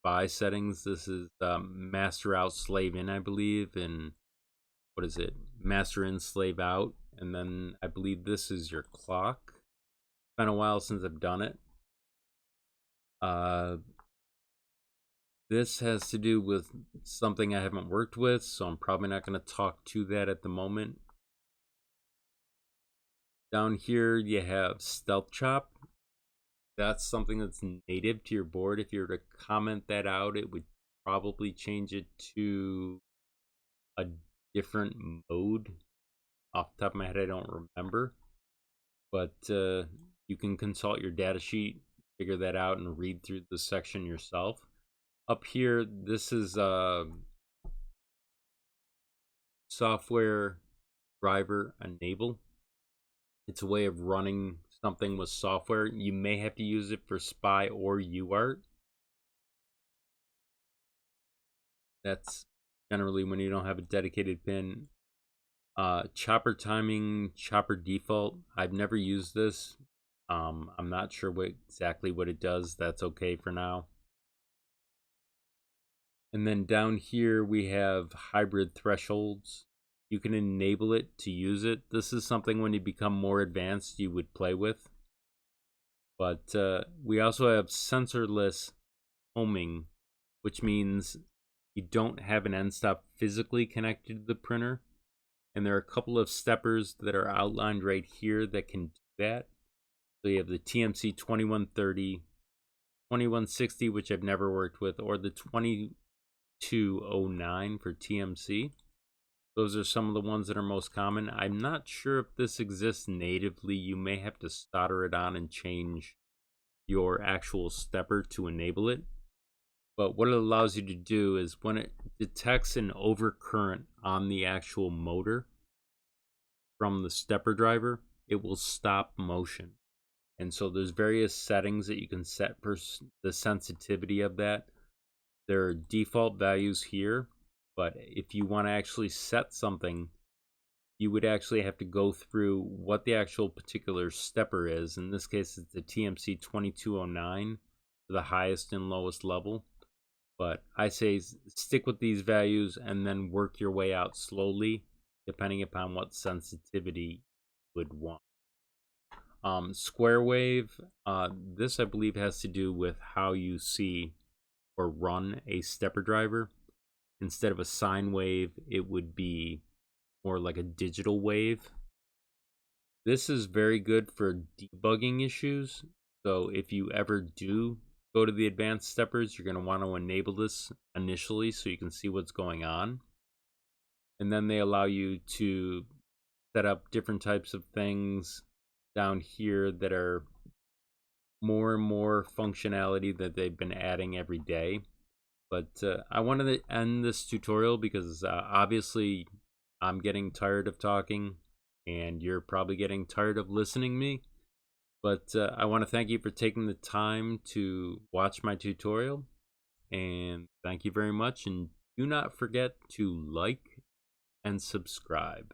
buy settings. This is master out, slave in, I believe, and what is it? Master in, slave out, and then I believe this is your clock. It's been a while since I've done it. This has to do with something I haven't worked with, so I'm probably not going to talk to that at the moment. Down here you have Stealth Chop. That's something that's native to your board. If you were to comment that out, it would probably change it to a different mode. Off the top of my head, I don't remember. But you can consult your data sheet figure that out and read through the section yourself. Up here, this is software driver enable. It's a way of running something with software. You may have to use it for SPI or UART. That's generally when you don't have a dedicated pin. Chopper timing, chopper default. I've never used this. I'm not sure exactly what it does. That's okay for now. And then down here we have hybrid thresholds. You can enable it to use it. This is something when you become more advanced you would play with. But we also have sensorless homing, which means you don't have an end stop physically connected to the printer. And there are a couple of steppers that are outlined right here that can do that. So you have the TMC 2130, 2160, which I've never worked with, or the 2209 for TMC. Those are some of the ones that are most common. I'm not sure if this exists natively. You may have to solder it on and change your actual stepper to enable it. But what it allows you to do is when it detects an overcurrent on the actual motor from the stepper driver, it will stop motion. And so there's various settings that you can set for the sensitivity of that. There are default values here, but if you want to actually set something, you would actually have to go through what the actual particular stepper is. In this case, it's the TMC 2209 for the highest and lowest level. But I say stick with these values and then work your way out slowly, depending upon what sensitivity you would want. Square wave, this I believe has to do with how you see or run a stepper driver. Instead of a sine wave, it would be more like a digital wave. This is very good for debugging issues. So if you ever do go to the advanced steppers, you're going to want to enable this initially so you can see what's going on. And then they allow you to set up different types of things down here that are more and more functionality that they've been adding every day. But I wanted to end this tutorial because obviously I'm getting tired of talking and you're probably getting tired of listening to me. But I want to thank you for taking the time to watch my tutorial. And thank you very much. And do not forget to like and subscribe.